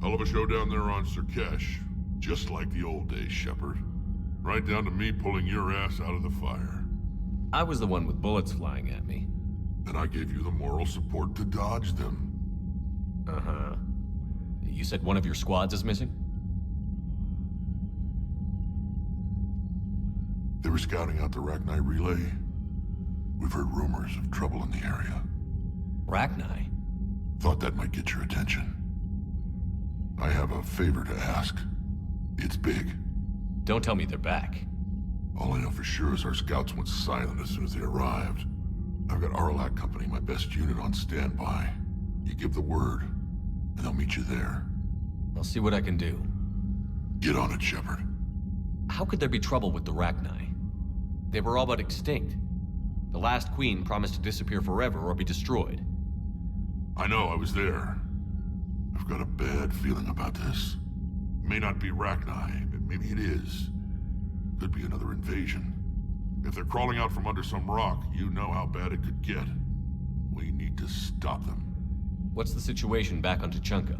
Hell of a show down there on Surkesh. Just like the old days, Shepard. Right down to me pulling your ass out of the fire. I was the one with bullets flying at me. And I gave you the moral support to dodge them. Uh-huh. You said one of your squads is missing? They were scouting out the Rachni relay. We've heard rumors of trouble in the area. Rachni? Thought that might get your attention. I have a favor to ask. It's big. Don't tell me they're back. All I know for sure is our scouts went silent as soon as they arrived. I've got Arlac Company, my best unit, on standby. You give the word, and they'll meet you there. I'll see what I can do. Get on it, Shepard. How could there be trouble with the Rachni? They were all but extinct. The last queen promised to disappear forever or be destroyed. I know, I was there. I've got a bad feeling about this. It may not be Rachni, but maybe it is. Could be another invasion. If they're crawling out from under some rock, you know how bad it could get. We need to stop them. What's the situation back on Tuchanka?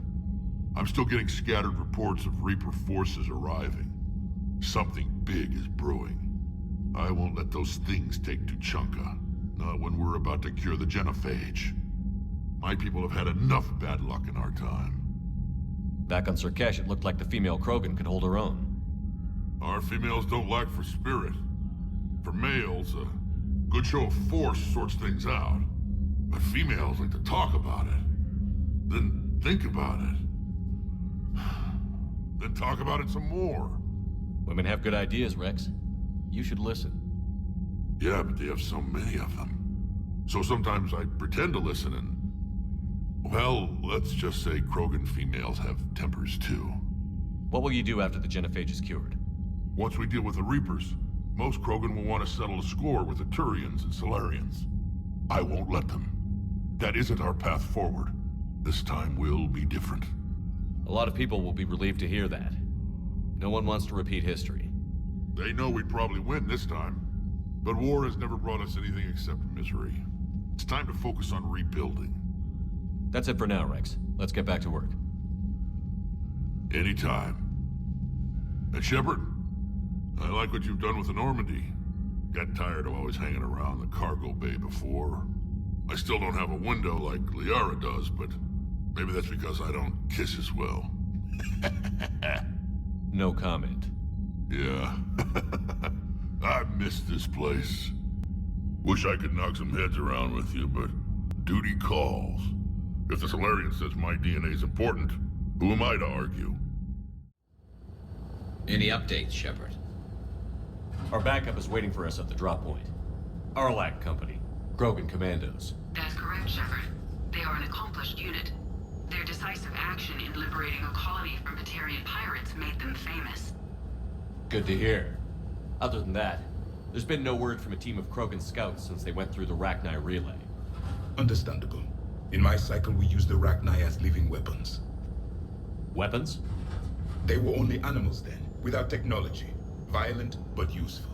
I'm still getting scattered reports of Reaper forces arriving. Something big is brewing. I won't let those things take Tuchanka. Not when we're about to cure the genophage. My people have had enough bad luck in our time. Back on Surkesh, it looked like the female Krogan could hold her own. Our females don't lack for spirit. For males, a good show of force sorts things out. But females like to talk about it. Then think about it. Then talk about it some more. Women have good ideas, Rex. You should listen. Yeah, but they have so many of them. So sometimes I pretend to listen and... Well, let's just say Krogan females have tempers too. What will you do after the genophage is cured? Once we deal with the Reapers, most Krogan will want to settle a score with the Turians and Solarians. I won't let them. That isn't our path forward. This time will be different. A lot of people will be relieved to hear that. No one wants to repeat history. They know we'd probably win this time. But war has never brought us anything except misery. It's time to focus on rebuilding. That's it for now, Rex. Let's get back to work. Anytime. And Shepard, I like what you've done with the Normandy. Got tired of always hanging around the cargo bay before. I still don't have a window like Liara does, but maybe that's because I don't kiss as well. No comment. Yeah. I miss this place. Wish I could knock some heads around with you, but duty calls. If the Solarian says my DNA's important, who am I to argue? Any updates, Shepard? Our backup is waiting for us at the drop point. Arlac Company. Krogan Commandos. That's correct, Shepard. They are an accomplished unit. Their decisive action in liberating a colony from Batarian pirates made them famous. Good to hear. Other than that, there's been no word from a team of Krogan scouts since they went through the Rachni relay. Understandable. In my cycle, we use the Rachni as living weapons. Weapons? They were only animals then, without technology. Violent, but useful.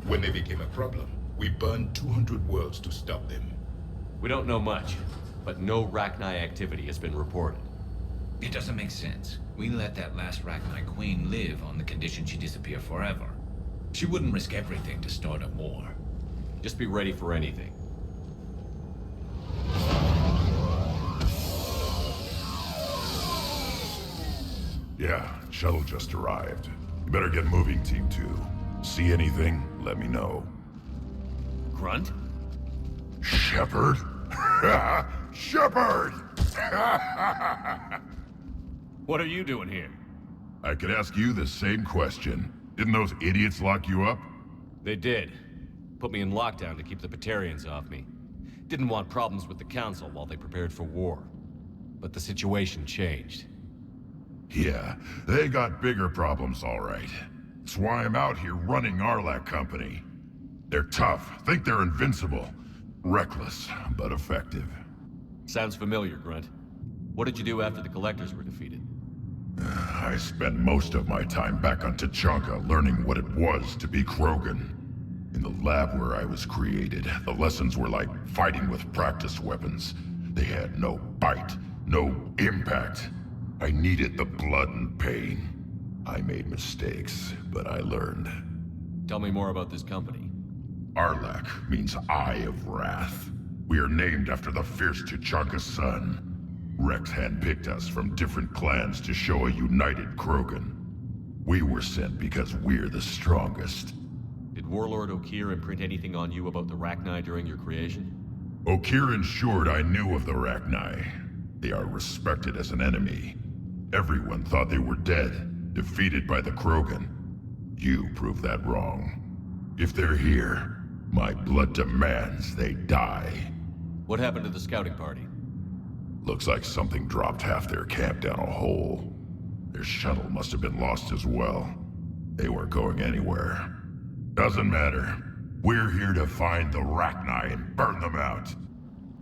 When they became a problem, we burned 200 worlds to stop them. We don't know much, but no Rachni activity has been reported. It doesn't make sense. We let that last Rachni queen live on the condition she disappear forever. She wouldn't risk everything to start a war. Just be ready for anything. Yeah, shuttle just arrived. You better get moving, Team 2. See anything, let me know. Grunt? Shepard? Shepard! What are you doing here? I could ask you the same question. Didn't those idiots lock you up? They did. Put me in lockdown to keep the Batarians off me. Didn't want problems with the Council while they prepared for war. But the situation changed. Yeah, they got bigger problems, all right. That's why I'm out here running Arlac Company. They're tough, think they're invincible. Reckless, but effective. Sounds familiar, Grunt. What did you do after the Collectors were defeated? I spent most of my time back on Tuchanka learning what it was to be Krogan. In the lab where I was created, the lessons were like fighting with practice weapons. They had no bite, no impact. I needed the blood and pain. I made mistakes, but I learned. Tell me more about this company. Arlak means Eye of Wrath. We are named after the fierce Tuchanka's son. Rex handpicked us from different clans to show a united Krogan. We were sent because we're the strongest. Did Warlord Okir imprint anything on you about the Rachni during your creation? Okir ensured I knew of the Rachni. They are respected as an enemy. Everyone thought they were dead, defeated by the Krogan. You proved that wrong. If they're here, my blood demands they die. What happened to the scouting party? Looks like something dropped half their camp down a hole. Their shuttle must have been lost as well. They weren't going anywhere. Doesn't matter. We're here to find the Rachni and burn them out.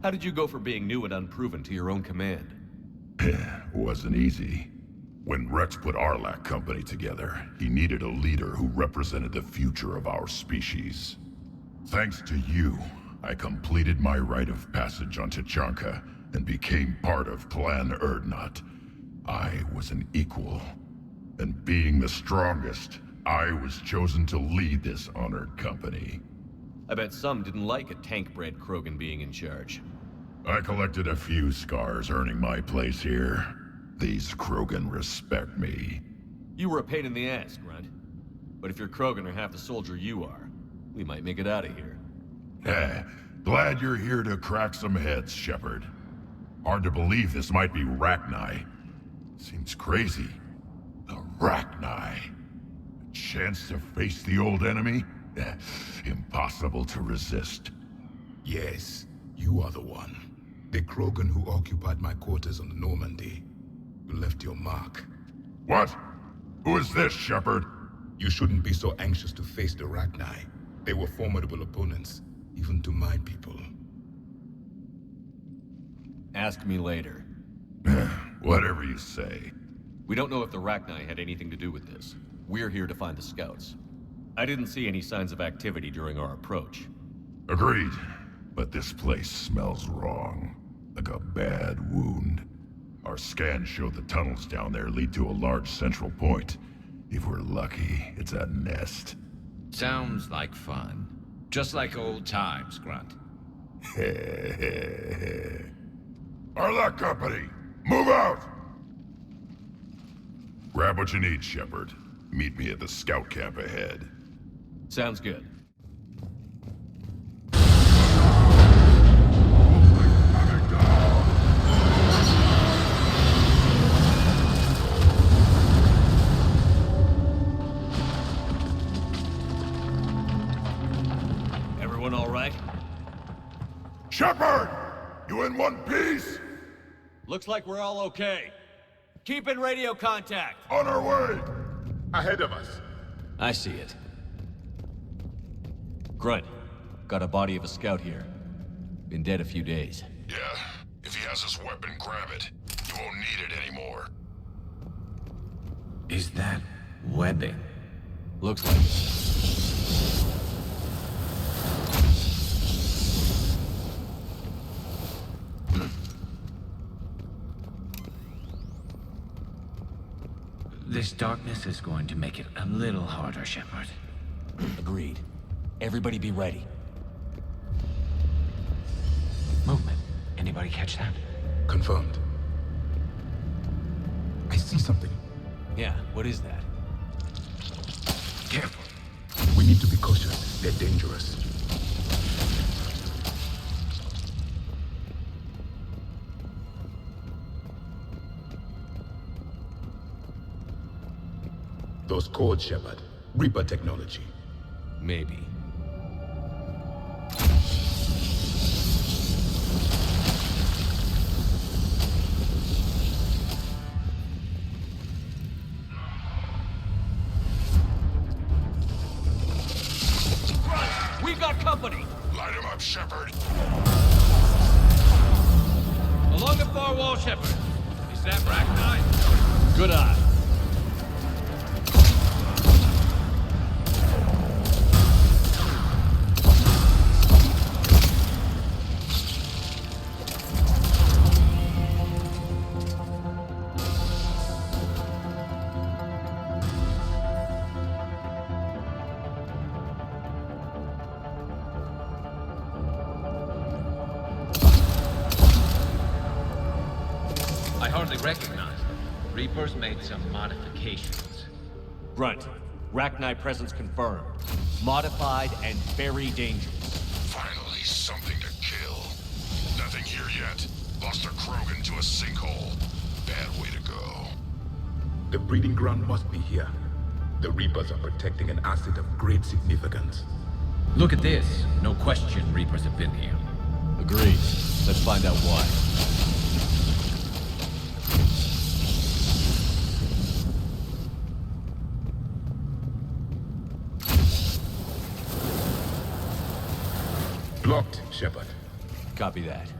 How did you go from being new and unproven to your own command? Wasn't easy. When Rex put Arlak Company together, he needed a leader who represented the future of our species. Thanks to you, I completed my rite of passage on Tuchanka and became part of Clan Erdnot. I was an equal. And being the strongest, I was chosen to lead this honored company. I bet some didn't like a tank-bred Krogan being in charge. I collected a few scars earning my place here. These Krogan respect me. You were a pain in the ass, Grunt. But if your Krogan are half the soldier you are, we might make it out of here. Glad you're here to crack some heads, Shepard. Hard to believe this might be Rachni. Seems crazy. The Rachni. A chance to face the old enemy? Impossible to resist. Yes, you are the one. The Krogan who occupied my quarters on the Normandy. You left your mark. What? Who is this, Shepard? You shouldn't be so anxious to face the Rachni. They were formidable opponents, even to my people. Ask me later. Whatever you say. We don't know if the Rachni had anything to do with this. We're here to find the scouts. I didn't see any signs of activity during our approach. Agreed. But this place smells wrong. Like a bad wound. Our scans show the tunnels down there lead to a large central point. If we're lucky, it's a nest. Sounds like fun. Just like old times, Grunt. Arlak Company, move out! Grab what you need, Shepard. Meet me at the scout camp ahead. Sounds good. Everyone all right? Shepard! You in one piece? Looks like we're all okay. Keep in radio contact. On our way! Ahead of us. I see it. Grunt, got a body of a scout here. Been dead a few days. Yeah, if he has his weapon, grab it. You won't need it anymore. Is that webbing? Looks like it. This darkness is going to make it a little harder, Shepard. Agreed. Everybody be ready. Movement. Anybody catch that? Confirmed. I see something. Yeah, what is that? Careful. We need to be cautious. They're dangerous. Those codes, Shepard. Reaper technology. Maybe. We got company! Light him up, Shepard. Along the far wall, Shepard. Is that Rachni? Good eye. Reapers made some modifications. Grunt, Rachni presence confirmed. Modified and very dangerous. Finally, something to kill. Nothing here yet. Lost a Krogan to a sinkhole. Bad way to go. The breeding ground must be here. The Reapers are protecting an asset of great significance. Look at this. No question Reapers have been here. Agreed. Let's find out why. Blocked, Shepard. Copy that.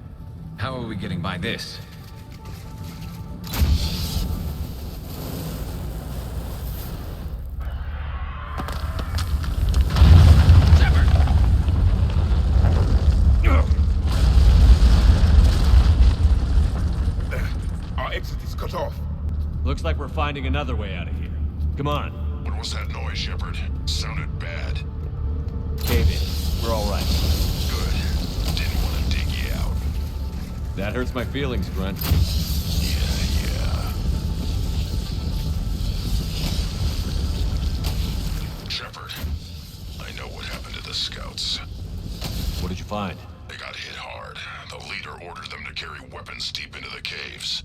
How are we getting by this? Our exit is cut off. Looks like we're finding another way out of here. Come on. What was that noise, Shepard? Sounded bad. Cave in. We're all right. Good. Didn't want to dig you out. That hurts my feelings, Grunt. Yeah. Shepard, I know what happened to the scouts. What did you find? They got hit hard. The leader ordered them to carry weapons deep into the caves.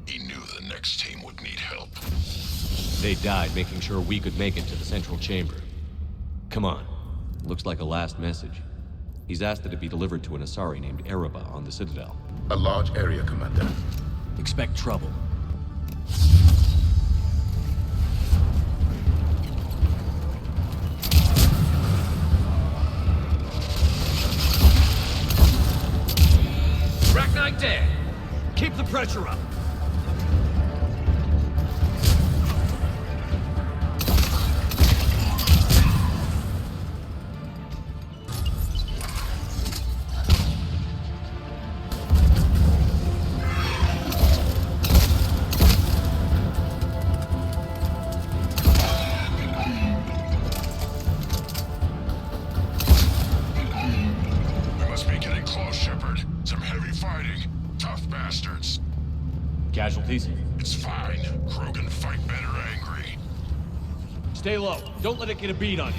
He knew the next team would need help. They died making sure we could make it to the central chamber. Come on. Looks like a last message. He's asked that it be delivered to an Asari named Erebah on the Citadel. A large area, Commander. Expect trouble. Rachni dead! Keep the pressure up! We must be getting close, Shepard. Some heavy fighting. Tough bastards. Casualties? It's fine. Krogan fight better angry. Stay low. Don't let it get a beat on you.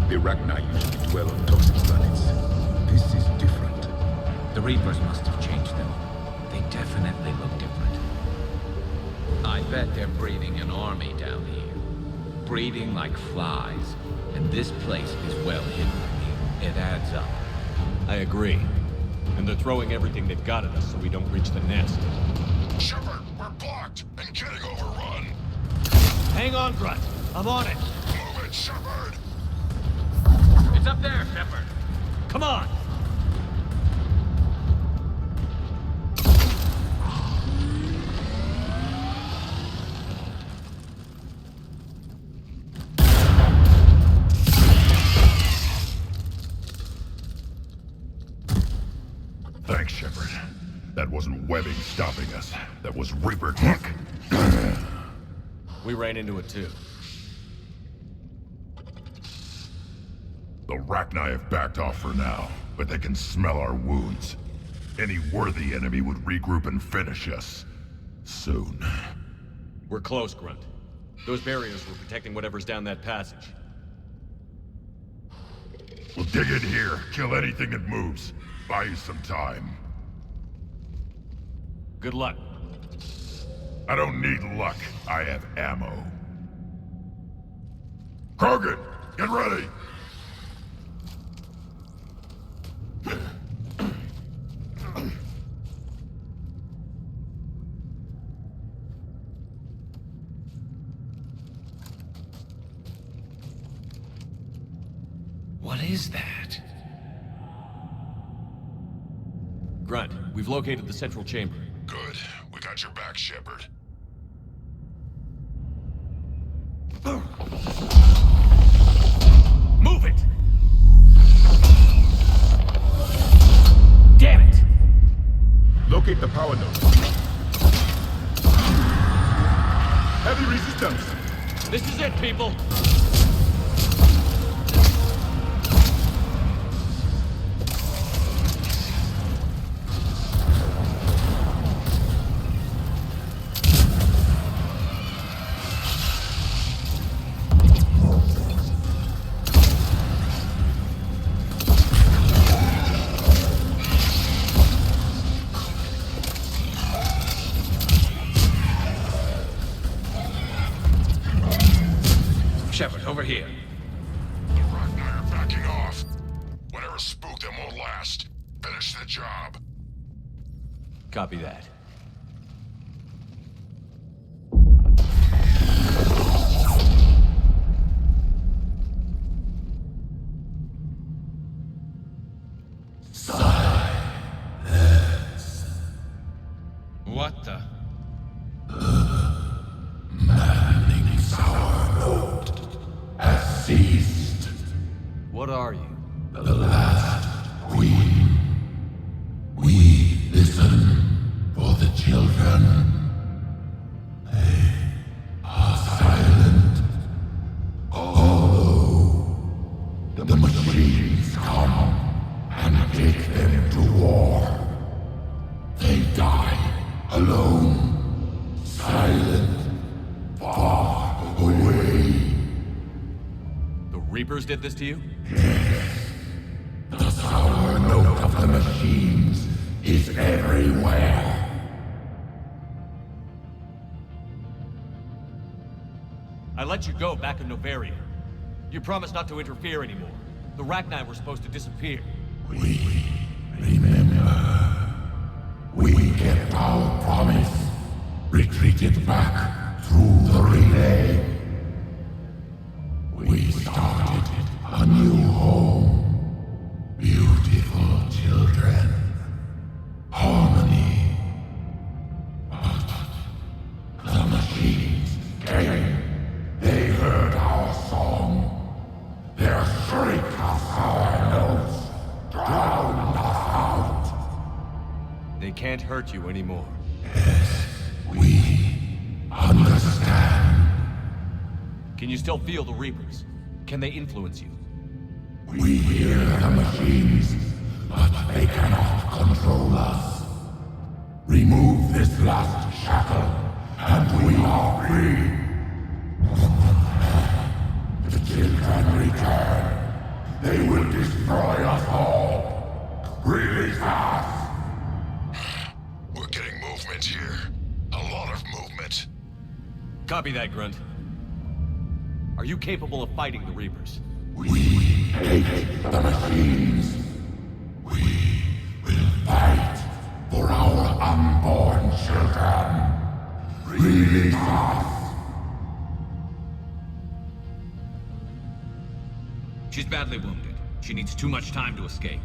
The Ragnar usually dwell on toxic planets. This is different. The Reapers must have changed them. They definitely look different. I bet they're breeding an army down here. Breeding like flies. And this place is well hidden. It adds up. I agree. And they're throwing everything they've got at us so we don't reach the nest. Shepard, we're blocked and getting overrun. Hang on, Grunt. I'm on it. Move it, Shepard! It's up there, Shepard! Come on! Thanks, Shepard. That wasn't webbing stopping us. That was Reaper tech. We ran into it too. The Rachni have backed off for now, but they can smell our wounds. Any worthy enemy would regroup and finish us. Soon. We're close, Grunt. Those barriers were protecting whatever's down that passage. We'll dig in here, kill anything that moves. Buy you some time. Good luck. I don't need luck. I have ammo. Krogan, get ready! What is that? Grunt, we've located the central chamber. Good. We got your back, Shepard. Move it! Damn it! Locate the power node. Heavy resistance. This is it, people! Shepard, over here. The Ragnar are backing off. Whatever spooked them won't last. Finish the job. Copy that. What the? Ceased. What are you? The last queen. We listen for the children. They are silent. Although the machines come and take them to war, they die alone, silent, far away. Reapers did this to you? The sour note of the machines is everywhere. I let you go back in Novaria. You promised not to interfere anymore. The Ragnar were supposed to disappear. We remember. We kept our promise. Retreated back through the relay. We started a new home. Beautiful children. Harmony. But the machines came. They heard our song. Their shriek of sour notes drowned us out. They can't hurt you anymore. Yes, we understand. Can you still feel the Reapers? Can they influence you? We hear the machines, but they cannot control us. Remove this last shackle, and we are free. The children return. They will destroy us all. Release us! We're getting movement here. A lot of movement. Copy that, Grunt. Are you capable of fighting the Reapers? We hate the machines. We will fight for our unborn children. Release us. She's badly wounded. She needs too much time to escape.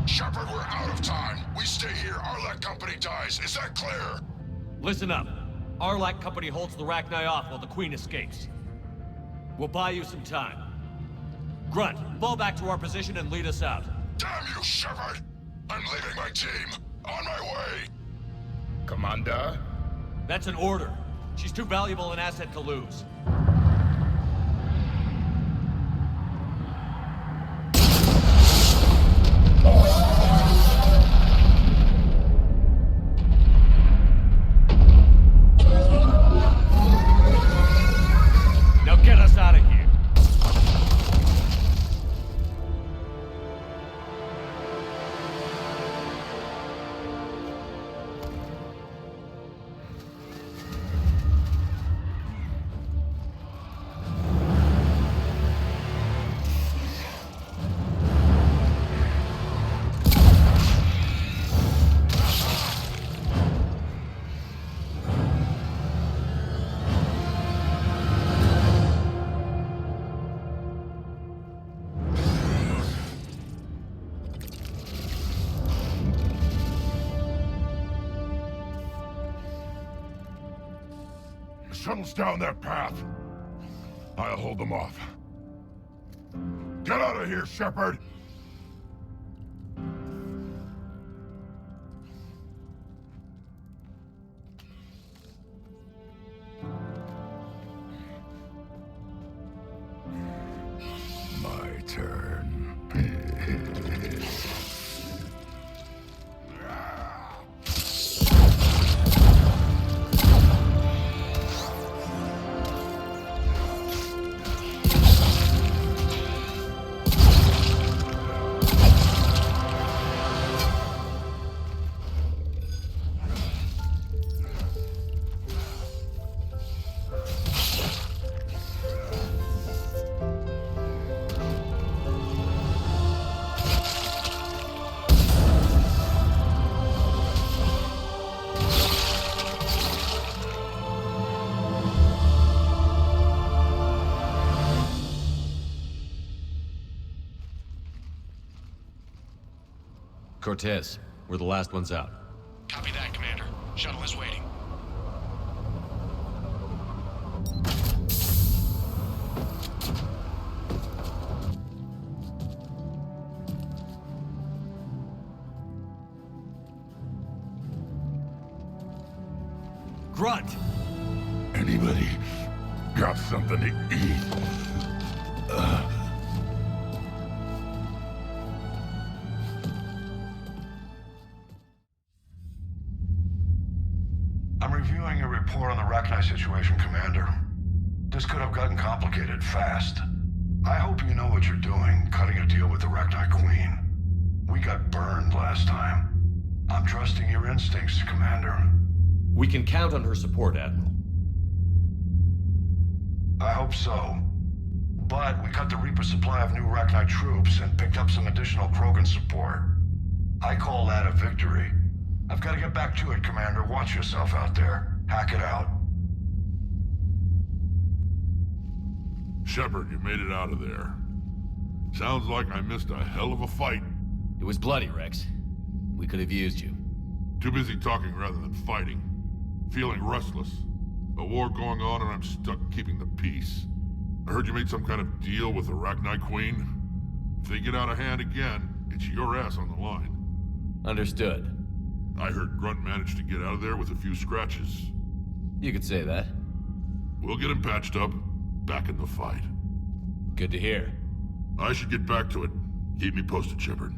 Shepard, we're out of time. We stay here, Arlec Company dies. Is that clear? Listen up. Arlec Company holds the Ragnar off while the Queen escapes. We'll buy you some time. Grunt, fall back to our position and lead us out. Damn you, Shepard! I'm leaving my team. On my way. Commander? That's an order. She's too valuable an asset to lose. Now get us out of here. shuttles down that path. I'll hold them off. Get out of here, Shepard! My turn. Cortez, we're the last ones out. Copy that, Commander. Shuttle is waiting. Grunt! Anybody got something to eat? I'm reviewing your report on the Rachni situation, Commander. This could have gotten complicated fast. I hope you know what you're doing, cutting a deal with the Rachni Queen. We got burned last time. I'm trusting your instincts, Commander. We can count on her support, Admiral. I hope so. But we cut the Reaper supply of new Rachni troops and picked up some additional Krogan support. I call that a victory. I've got to get back to it, Commander. Watch yourself out there. Hack it out. Shepard, you made it out of there. Sounds like I missed a hell of a fight. It was bloody, Rex. We could have used you. Too busy talking rather than fighting. Feeling restless. A war going on and I'm stuck keeping the peace. I heard you made some kind of deal with the Rachni Queen. If they get out of hand again, it's your ass on the line. Understood. I heard Grunt managed to get out of there with a few scratches. You could say that. We'll get him patched up, back in the fight. Good to hear. I should get back to it. Keep me posted, Shepard.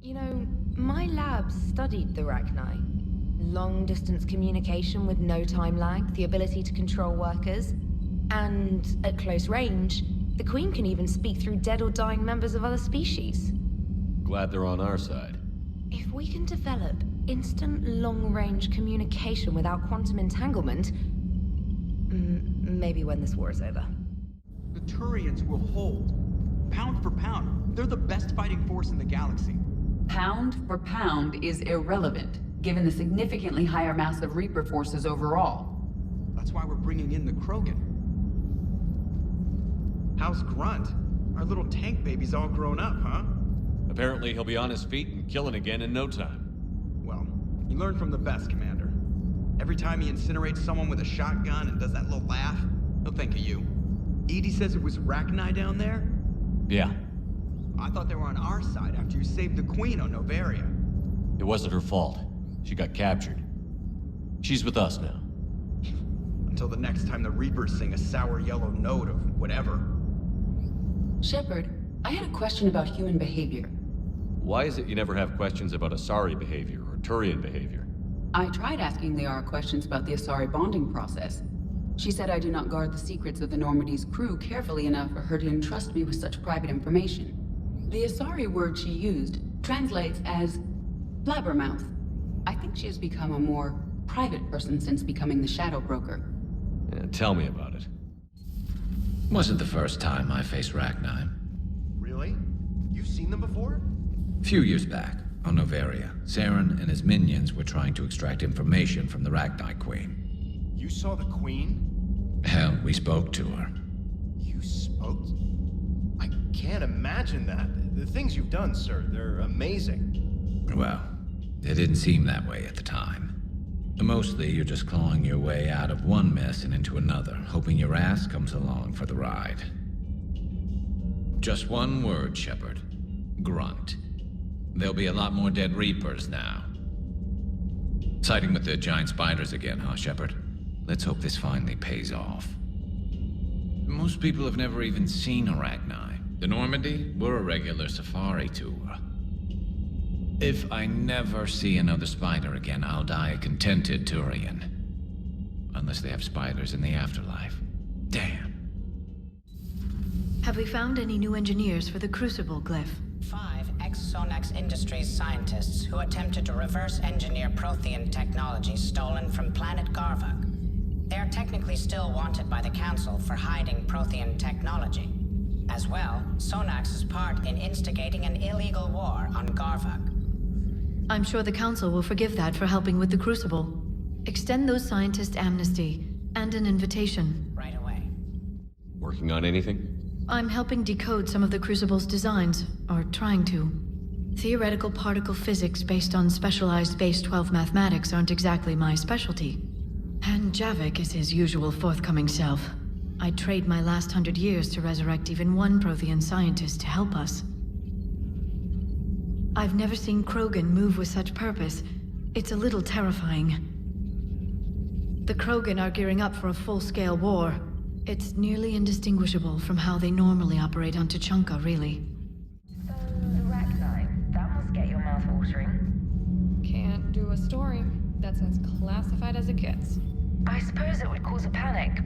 You know, my lab studied the Rachni. Long-distance communication with no time lag, the ability to control workers. And at close range, the Queen can even speak through dead or dying members of other species. Glad they're on our side. If we can develop instant long-range communication without quantum entanglement, maybe when this war is over. The Turians will hold. Pound for pound, they're the best fighting force in the galaxy. Pound for pound is irrelevant, given the significantly higher mass of Reaper forces overall. That's why we're bringing in the Krogan. How's Grunt? Our little tank baby's all grown up, huh? Apparently he'll be on his feet and killing again in no time. Well, he learned from the best, Commander. Every time he incinerates someone with a shotgun and does that little laugh, he'll think of you. Edie says it was Rachni down there? Yeah. I thought they were on our side after you saved the Queen on Noveria. It wasn't her fault. She got captured. She's with us now. Until the next time the Reapers sing a sour yellow note of whatever. Shepard, I had a question about human behavior. Why is it you never have questions about Asari behavior or Turian behavior? I tried asking Liara questions about the Asari bonding process. She said I do not guard the secrets of the Normandy's crew carefully enough for her to entrust me with such private information. The Asari word she used translates as blabbermouth. I think she has become a more private person since becoming the Shadow Broker. Yeah, tell me about it. Wasn't the first time I faced Rachni. Really? You've seen them before? A few years back, on Noveria, Saren and his minions were trying to extract information from the Rachni Queen. You saw the Queen? Hell, we spoke to her. You spoke? I can't imagine that. The things you've done, sir, they're amazing. Well, it didn't seem that way at the time. Mostly, you're just clawing your way out of one mess and into another, hoping your ass comes along for the ride. Just one word, Shepard. Grunt. There'll be a lot more dead Reapers now. Siding with the giant spiders again, huh, Shepard? Let's hope this finally pays off. Most people have never even seen Arachni. The Normandy, we're a regular safari tour. If I never see another spider again, I'll die a contented Turian. Unless they have spiders in the afterlife. Damn. Have we found any new engineers for the Crucible glyph? 5 ex-Sonax Industries scientists who attempted to reverse engineer Prothean technology stolen from planet Garvuk. They are technically still wanted by the Council for hiding Prothean technology. As well, Sonax's part in instigating an illegal war on Garvuk. I'm sure the Council will forgive that for helping with the Crucible. Extend those scientists amnesty and an invitation. Right away. Working on anything? I'm helping decode some of the Crucible's designs, or trying to. Theoretical particle physics based on specialized base 12 mathematics aren't exactly my specialty. And Javik is his usual forthcoming self. I'd trade my last 100 years to resurrect even one Prothean scientist to help us. I've never seen Krogan move with such purpose. It's a little terrifying. The Krogan are gearing up for a full-scale war. It's nearly indistinguishable from how they normally operate on Tuchanka, really. So, the Arachni, that must get your mouth watering. Can't do a story. That's as classified as it gets. I suppose it would cause a panic,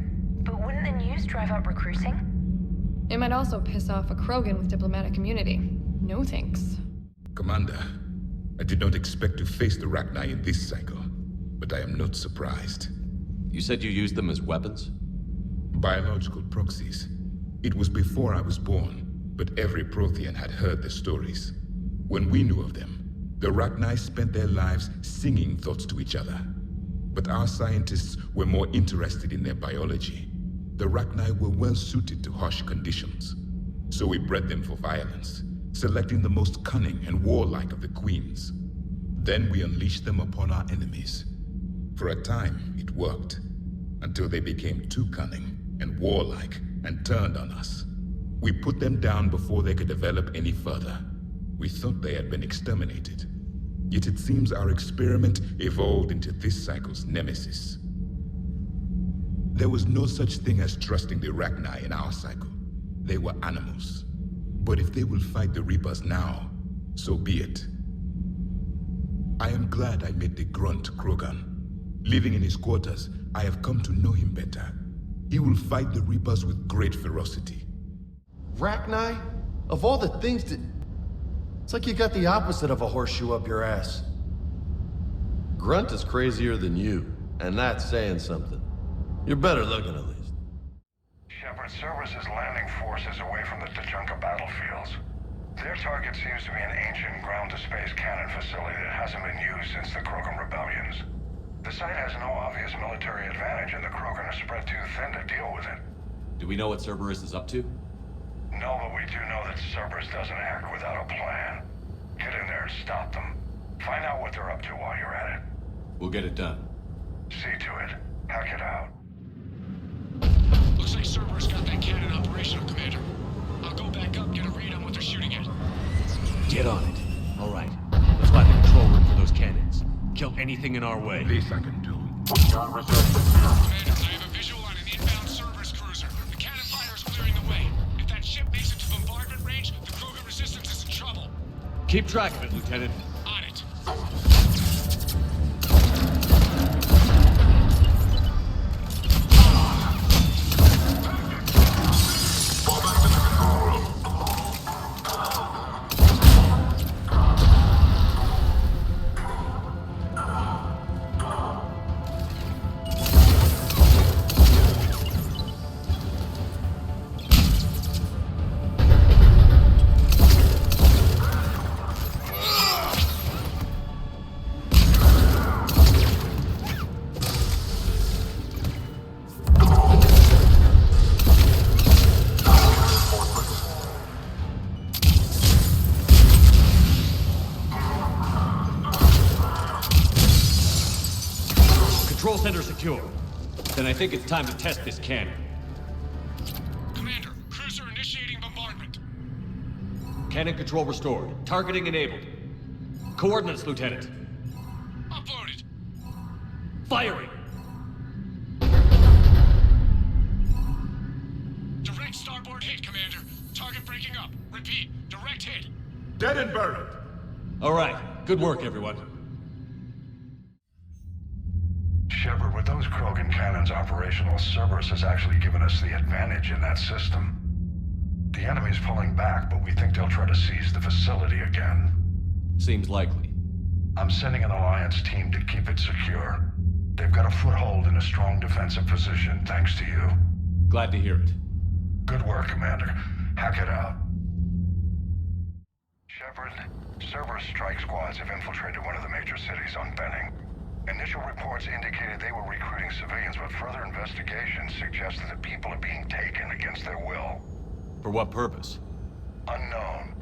but wouldn't the news drive up recruiting? It might also piss off a Krogan with diplomatic immunity. No thanks. Commander, I did not expect to face the Arachni in this cycle, but I am not surprised. You said you used them as weapons? Biological proxies. It was before I was born, but every Prothean had heard the stories. When we knew of them, the Arachni spent their lives singing thoughts to each other. But our scientists were more interested in their biology. The Arachni were well suited to harsh conditions. So we bred them for violence, selecting the most cunning and warlike of the queens. Then we unleashed them upon our enemies. For a time, it worked, until they became too cunning and warlike and turned on us. We put them down before they could develop any further. We thought they had been exterminated. Yet it seems our experiment evolved into this cycle's nemesis. There was no such thing as trusting the Arachni in our cycle. They were animals. But if they will fight the Reapers now, so be it. I am glad I met the grunt Krogan. Living in his quarters, I have come to know him better. He will fight the Reapers with great ferocity. Arachni? Of all the things that... It's like you got the opposite of a horseshoe up your ass. Grunt is crazier than you, and that's saying something. You're better looking at least. Shepard services landing forces away from the Tuchanka battlefields. Their target seems to be an ancient ground-to-space cannon facility that hasn't been used since the Krogan rebellions. The site has no obvious military advantage, and the Krogan are spread too thin to deal with it. Do we know what Cerberus is up to? No, but we do know that Cerberus doesn't act without a plan. Get in there and stop them. Find out what they're up to while you're at it. We'll get it done. See to it. Hack it out. Looks like Cerberus got that cannon operational, Commander. I'll go back up, get a read on what they're shooting at. Get on it. All right. Let's find the control room for those cannons. Kill anything in our way. This I can do. Commander, I have a visual on an inbound Cerberus cruiser. The cannon fire is clearing the way. If that ship makes it to bombardment range, the Krogan resistance is in trouble. Keep track of it, Lieutenant. On it. Control center secure. Then I think it's time to test this cannon. Commander, cruiser initiating bombardment. Cannon control restored. Targeting enabled. Coordinates, Lieutenant. Uploaded. Firing! Direct starboard hit, Commander. Target breaking up. Repeat, direct hit. Dead and buried. All right. Good work, everyone. Shepard, with those Krogan cannons operational, Cerberus has actually given us the advantage in that system. The enemy's pulling back, but we think they'll try to seize the facility again. Seems likely. I'm sending an Alliance team to keep it secure. They've got a foothold in a strong defensive position, thanks to you. Glad to hear it. Good work, Commander. Hack it out. Shepard, Cerberus strike squads have infiltrated one of the major cities on Benning. Initial reports indicated they were recruiting civilians, but further investigation suggested that people are being taken against their will. For what purpose? Unknown.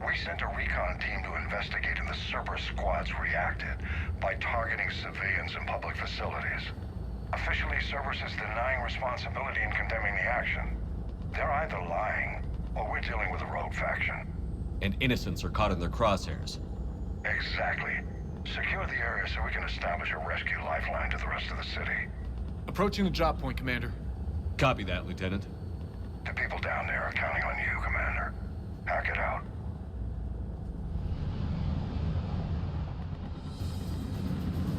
We sent a recon team to investigate, and the Cerberus squads reacted by targeting civilians in public facilities. Officially, Cerberus is denying responsibility and condemning the action. They're either lying, or we're dealing with a rogue faction. And innocents are caught in their crosshairs. Exactly. Secure the area so we can establish a rescue lifeline to the rest of the city. Approaching the drop point, Commander. Copy that, Lieutenant. The people down there are counting on you, Commander. Hack it out.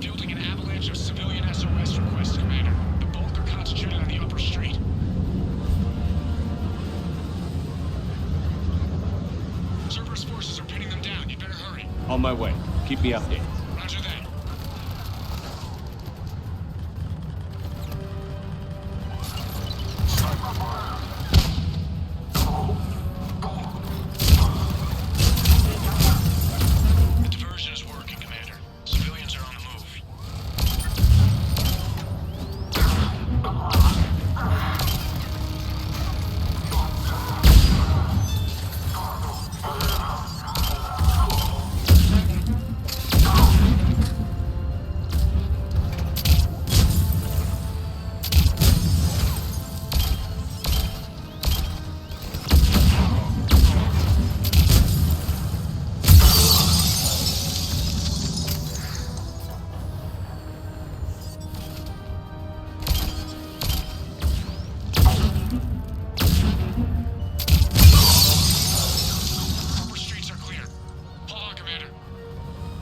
Fielding an avalanche of civilian SOS requests, Commander. The bulk are concentrated on the upper street. Cerberus forces are pinning them down. You better hurry. On my way. Keep me updated. Roger that. The diversion is working, Commander. Civilians are on the move.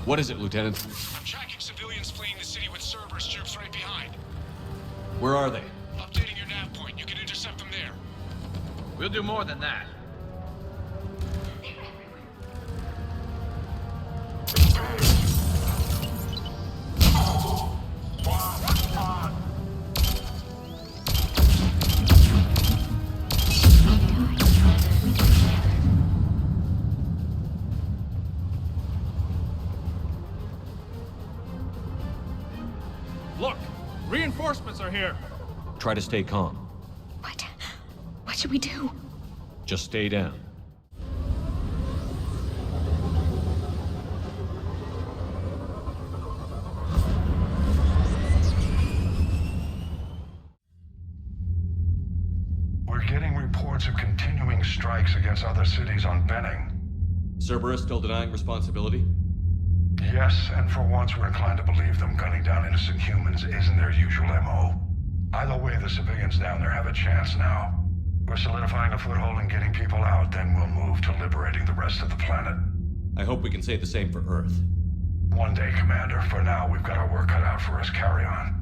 What is it, Lieutenant? I'm tracking civilians fleeing the city with Cerberus troops right behind. Where are they? Updating your nav point. You can intercept them there. We'll do more than that. Look! Reinforcements are here! Try to stay calm. What should we do? Just stay down. We're getting reports of continuing strikes against other cities on Benning. Cerberus still denying responsibility? Yes, and for once we're inclined to believe them. Gunning down innocent humans isn't their usual MO. Either way, the civilians down there have a chance now. We're solidifying a foothold and getting people out, then we'll move to liberating the rest of the planet. I hope we can say the same for Earth. One day, Commander. For now, we've got our work cut out for us. Carry on.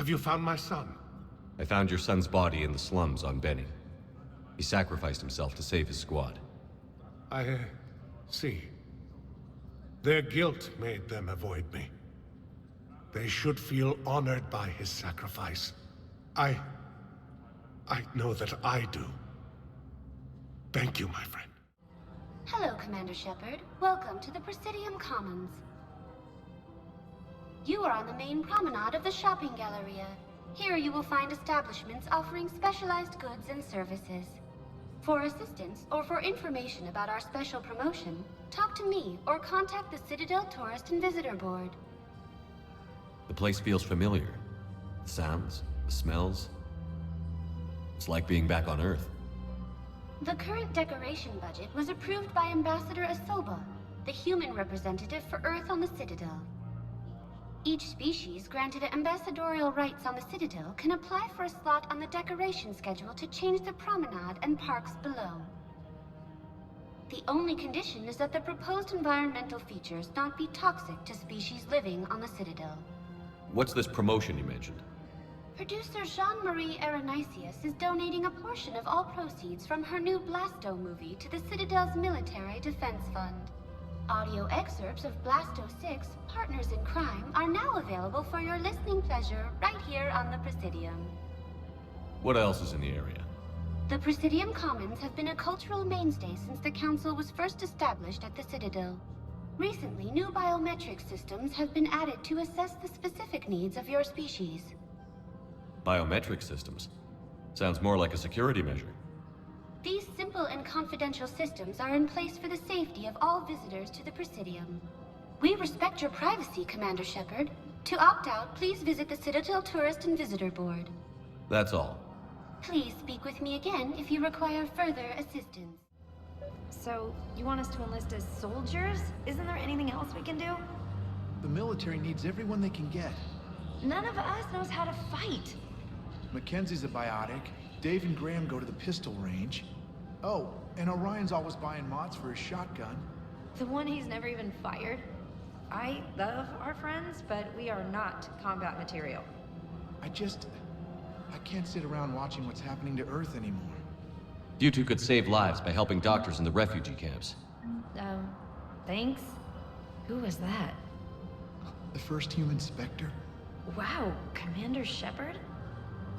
Have you found my son? I found your son's body in the slums on Benning. He sacrificed himself to save his squad. I See, their guilt made them avoid me. They should feel honored by his sacrifice. I know that I do. Thank you, my friend. Hello, Commander Shepard. Welcome to the Presidium Commons. You are on the main promenade of the shopping galleria. Here you will find establishments offering specialized goods and services. For assistance or for information about our special promotion, talk to me or contact the Citadel Tourist and Visitor Board. The place feels familiar. The sounds, the smells. It's like being back on Earth. The current decoration budget was approved by Ambassador Asoba, the human representative for Earth on the Citadel. Each species granted ambassadorial rights on the Citadel can apply for a slot on the decoration schedule to change the promenade and parks below. The only condition is that the proposed environmental features not be toxic to species living on the Citadel. What's this promotion you mentioned? Producer Jean-Marie Aronisius is donating a portion of all proceeds from her new Blasto movie to the Citadel's Military Defense Fund. Audio excerpts of Blasto 6, Partners in Crime, are now available for your listening pleasure right here on the Presidium. What else is in the area? The Presidium Commons have been a cultural mainstay since the Council was first established at the Citadel. Recently, new biometric systems have been added to assess the specific needs of your species. Biometric systems? Sounds more like a security measure. These simple and confidential systems are in place for the safety of all visitors to the Presidium. We respect your privacy, Commander Shepard. To opt out, please visit the Citadel Tourist and Visitor Board. That's all. Please speak with me again if you require further assistance. So, you want us to enlist as soldiers? Isn't there anything else we can do? The military needs everyone they can get. None of us knows how to fight. Mackenzie's a biotic. Dave and Graham go to the pistol range. Oh, and Orion's always buying mods for his shotgun. The one he's never even fired? I love our friends, but we are not combat material. I can't sit around watching what's happening to Earth anymore. You two could save lives by helping doctors in the refugee camps. Thanks? Who was that? The first human Spectre? Wow, Commander Shepard?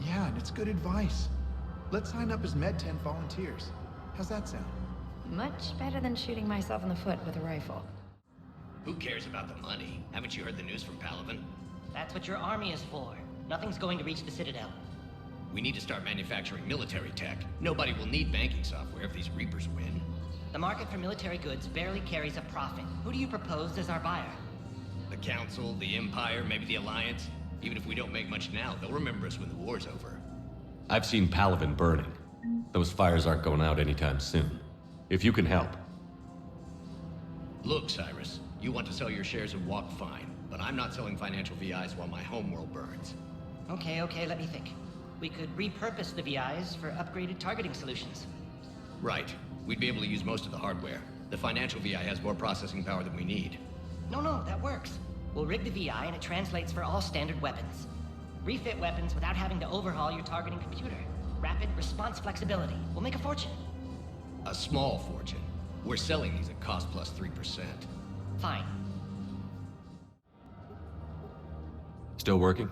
Yeah, and it's good advice. Let's sign up as Med 10 volunteers. How's that sound? Much better than shooting myself in the foot with a rifle. Who cares about the money? Haven't you heard the news from Paragon? That's what your army is for. Nothing's going to reach the Citadel. We need to start manufacturing military tech. Nobody will need banking software if these Reapers win. The market for military goods barely carries a profit. Who do you propose as our buyer? The Council, the Empire, maybe the Alliance. Even if we don't make much now, they'll remember us when the war's over. I've seen Palaven burning. Those fires aren't going out anytime soon. If you can help. Look, Cyrus, you want to sell your shares of Walk, fine. But I'm not selling financial VIs while my homeworld burns. Okay, let me think. We could repurpose the VIs for upgraded targeting solutions. Right. We'd be able to use most of the hardware. The financial VI has more processing power than we need. No, that works. We'll rig the VI and it translates for all standard weapons. Refit weapons without having to overhaul your targeting computer. Rapid response flexibility. We'll make a fortune. A small fortune. We're selling these at cost plus 3%. Fine. Still working?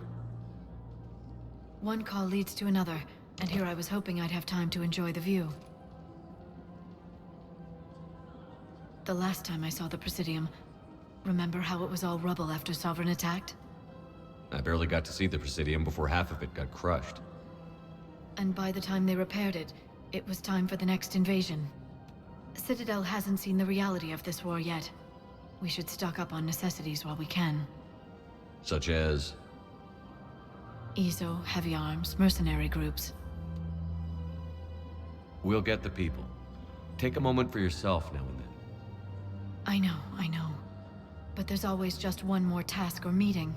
One call leads to another, and here I was hoping I'd have time to enjoy the view. The last time I saw the Presidium, remember how it was all rubble after Sovereign attacked? I barely got to see the Presidium before half of it got crushed. And by the time they repaired it, it was time for the next invasion. Citadel hasn't seen the reality of this war yet. We should stock up on necessities while we can. Such as? ESO, heavy arms, mercenary groups. We'll get the people. Take a moment for yourself now and then. I know. But there's always just one more task or meeting.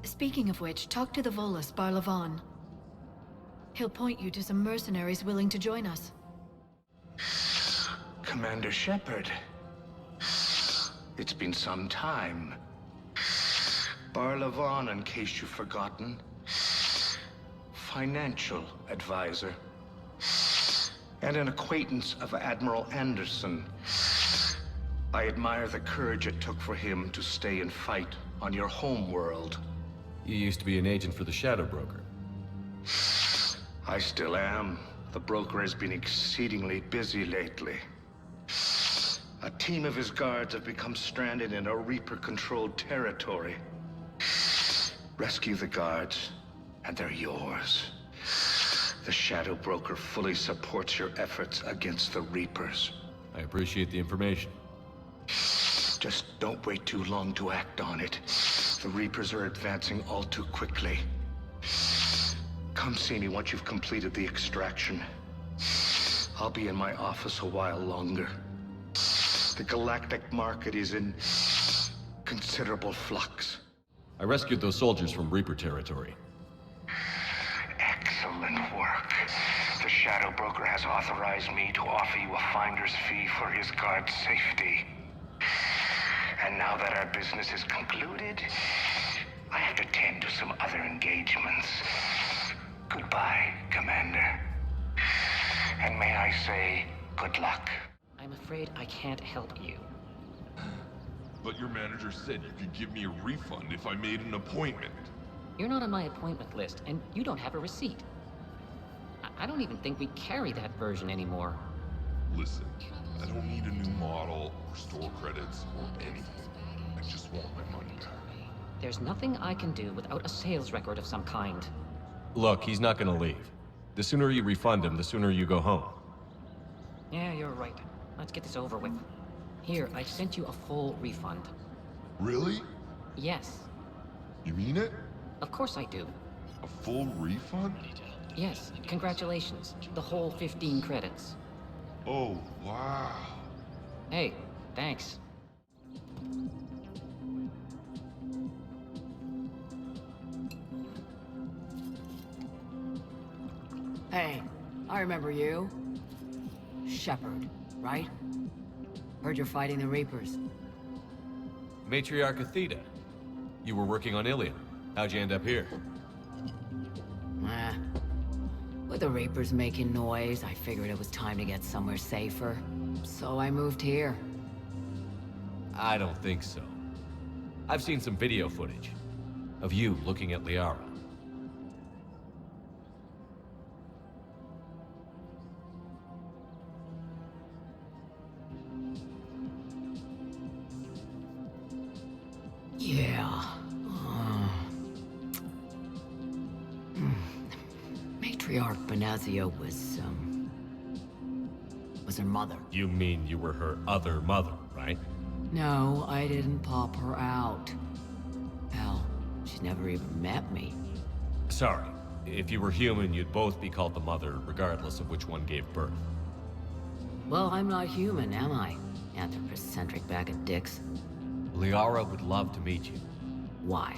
Speaking of which, talk to the Volus, Barlavon. He'll point you to some mercenaries willing to join us. Commander Shepard. It's been some time. Barlavon, in case you've forgotten. Financial advisor. And an acquaintance of Admiral Anderson. I admire the courage it took for him to stay and fight on your home world. You used to be an agent for the Shadow Broker. I still am. The broker has been exceedingly busy lately. A team of his guards have become stranded in a Reaper-controlled territory. Rescue the guards, and they're yours. The Shadow Broker fully supports your efforts against the Reapers. I appreciate the information. Just don't wait too long to act on it. The Reapers are advancing all too quickly. Come see me once you've completed the extraction. I'll be in my office a while longer. The galactic market is in considerable flux. I rescued those soldiers from Reaper territory. Excellent work. The Shadow Broker has authorized me to offer you a finder's fee for his guard's safety. And now that our business is concluded, I have to tend to some other engagements. Goodbye, Commander. And may I say, good luck. I'm afraid I can't help you. But your manager said you could give me a refund if I made an appointment. You're not on my appointment list, and you don't have a receipt. I don't even think we carry that version anymore. Listen, I don't need a new model or store credits or anything. I just want my money back. There's nothing I can do without a sales record of some kind. Look, he's not gonna leave. The sooner you refund him, the sooner you go home. Yeah, you're right. Let's get this over with. Here, I've sent you a full refund. Really? Yes. You mean it? Of course I do. A full refund? Yes, congratulations. The whole 15 credits. Oh, wow. Hey, thanks. Hey, I remember you. Shepard, right? Heard you're fighting the Reapers. Matriarch Athena. You were working on Ilion. How'd you end up here? With the Reapers making noise, I figured it was time to get somewhere safer. So I moved here. I don't think so. I've seen some video footage of you looking at Liara. Yeah. Matriarch Benazio was her mother. You mean you were her other mother, right? No, I didn't pop her out. Hell, she's never even met me. Sorry. If you were human, you'd both be called the mother, regardless of which one gave birth. Well, I'm not human, am I? Anthropocentric bag of dicks. Liara would love to meet you. Why?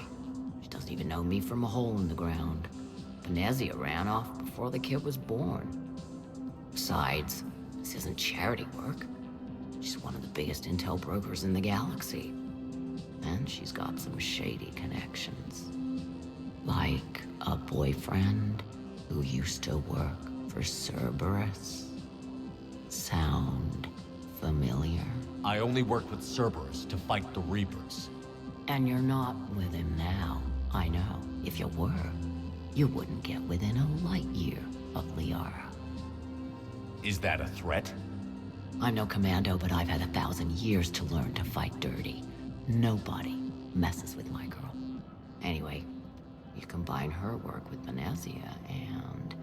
She doesn't even know me from a hole in the ground. Venezia ran off before the kid was born. Besides, this isn't charity work. She's one of the biggest intel brokers in the galaxy. And she's got some shady connections. Like a boyfriend who used to work for Cerberus. Sound familiar? I only worked with Cerberus to fight the Reapers. And you're not with him now. I know. If you were, you wouldn't get within a light year of Liara. Is that a threat? I'm no commando, but I've had 1,000 years to learn to fight dirty. Nobody messes with my girl. Anyway, you combine her work with Venezia and...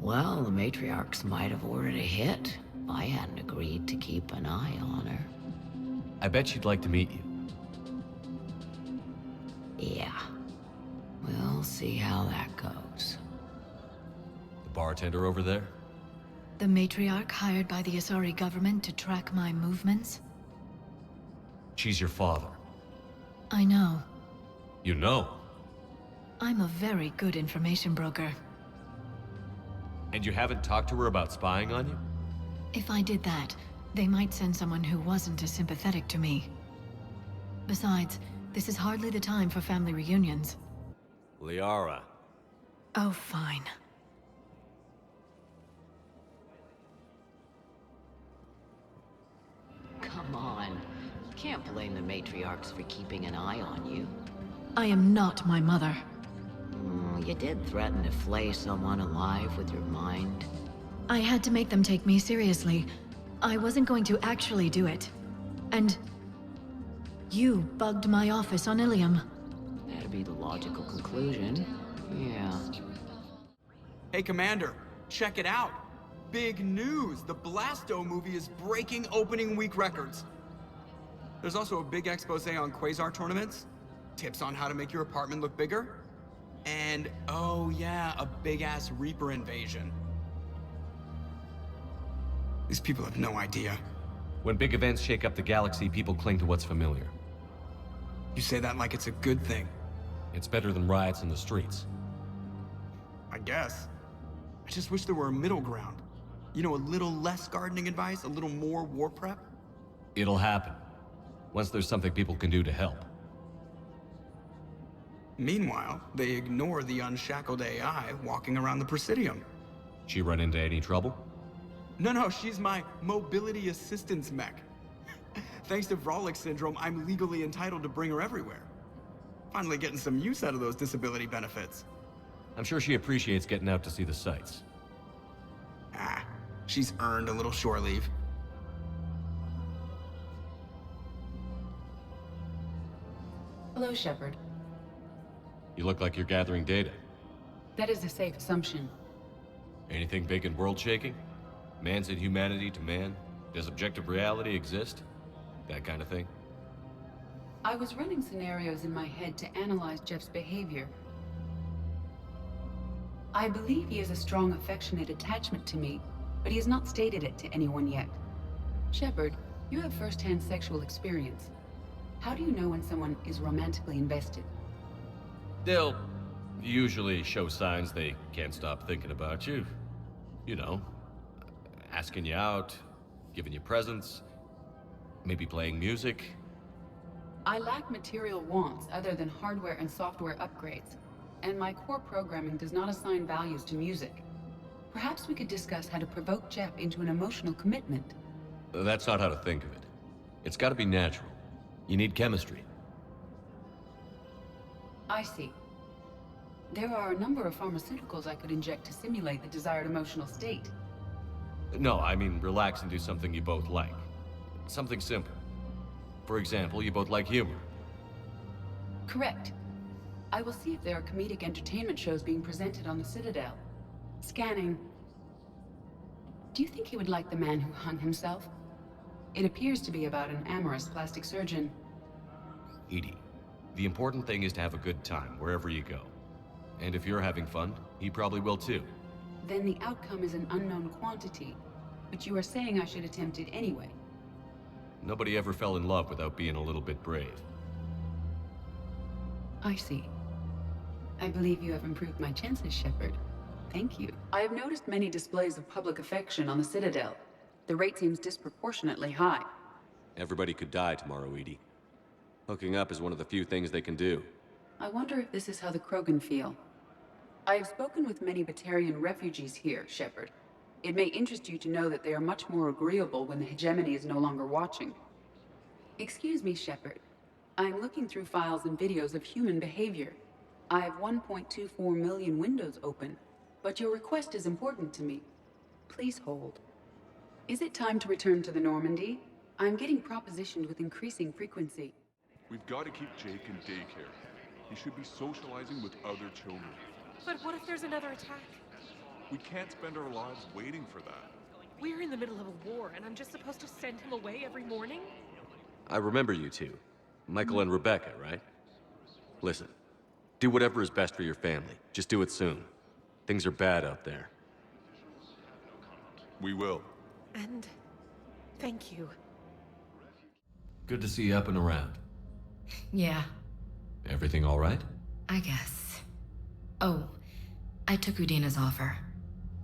well, the matriarchs might have ordered a hit if I hadn't agreed to keep an eye on her. I bet she'd like to meet you. Yeah. We'll see how that goes. The bartender over there? The matriarch hired by the Asari government to track my movements? She's your father. I know. You know? I'm a very good information broker. And you haven't talked to her about spying on you? If I did that, they might send someone who wasn't as sympathetic to me. Besides, this is hardly the time for family reunions. Liara. Oh, fine. Come on. can't blame the matriarchs for keeping an eye on you. I am not my mother. You did threaten to flay someone alive with your mind. I had to make them take me seriously. I wasn't going to actually do it. And... you bugged my office on Ilium. That'd be the logical conclusion. Yeah. Hey, Commander, check it out. Big news! The Blasto movie is breaking opening week records. There's also a big expose on Quasar tournaments, tips on how to make your apartment look bigger, and, oh yeah, a big-ass Reaper invasion. These people have no idea. When big events shake up the galaxy, people cling to what's familiar. You say that like it's a good thing. It's better than riots in the streets. I guess. I just wish there were a middle ground. You know, a little less gardening advice, a little more war prep. It'll happen. Once there's something people can do to help. Meanwhile, they ignore the unshackled AI walking around the Presidium. She run into any trouble? No, she's my mobility assistance mech. Thanks to Vrolic syndrome, I'm legally entitled to bring her everywhere. Finally getting some use out of those disability benefits. I'm sure she appreciates getting out to see the sights. She's earned a little shore leave. Hello, Shepard. You look like you're gathering data. That is a safe assumption. Anything big and world-shaking? Man's inhumanity to man? Does objective reality exist? That kind of thing? I was running scenarios in my head to analyze Jeff's behavior. I believe he has a strong affectionate attachment to me, but he has not stated it to anyone yet. Shepard, you have first-hand sexual experience. How do you know when someone is romantically invested? They'll usually show signs they can't stop thinking about you. You know, asking you out, giving you presents, maybe playing music. I lack material wants other than hardware and software upgrades, and my core programming does not assign values to music. Perhaps we could discuss how to provoke Jeff into an emotional commitment. That's not how to think of it. It's gotta be natural. You need chemistry. I see. There are a number of pharmaceuticals I could inject to simulate the desired emotional state. No, I mean relax and do something you both like. Something simple. For example, you both like humor. Correct. I will see if there are comedic entertainment shows being presented on the Citadel. Scanning. Do you think he would like The Man Who Hung Himself? It appears to be about an amorous plastic surgeon. Edie, the important thing is to have a good time wherever you go. And if you're having fun, he probably will too. Then the outcome is an unknown quantity, but you are saying I should attempt it anyway. Nobody ever fell in love without being a little bit brave. I see. I believe you have improved my chances, Shepard. Thank you. I have noticed many displays of public affection on the Citadel. The rate seems disproportionately high. Everybody could die tomorrow, Edie. Hooking up is one of the few things they can do. I wonder if this is how the Krogan feel. I have spoken with many Batarian refugees here, Shepard. It may interest you to know that they are much more agreeable when the hegemony is no longer watching. Excuse me, Shepard. I am looking through files and videos of human behavior. I have 1.24 million windows open, but your request is important to me. Please hold. Is it time to return to the Normandy? I'm getting propositioned with increasing frequency. We've got to keep Jake in daycare. He should be socializing with other children. But what if there's another attack? We can't spend our lives waiting for that. We're in the middle of a war, and I'm just supposed to send him away every morning? I remember you two. Michael and Rebecca, right? Listen, do whatever is best for your family. Just do it soon. Things are bad out there. We will. And thank you. Good to see you up and around. Yeah, Everything all right? I guess. Oh, I took Udina's offer.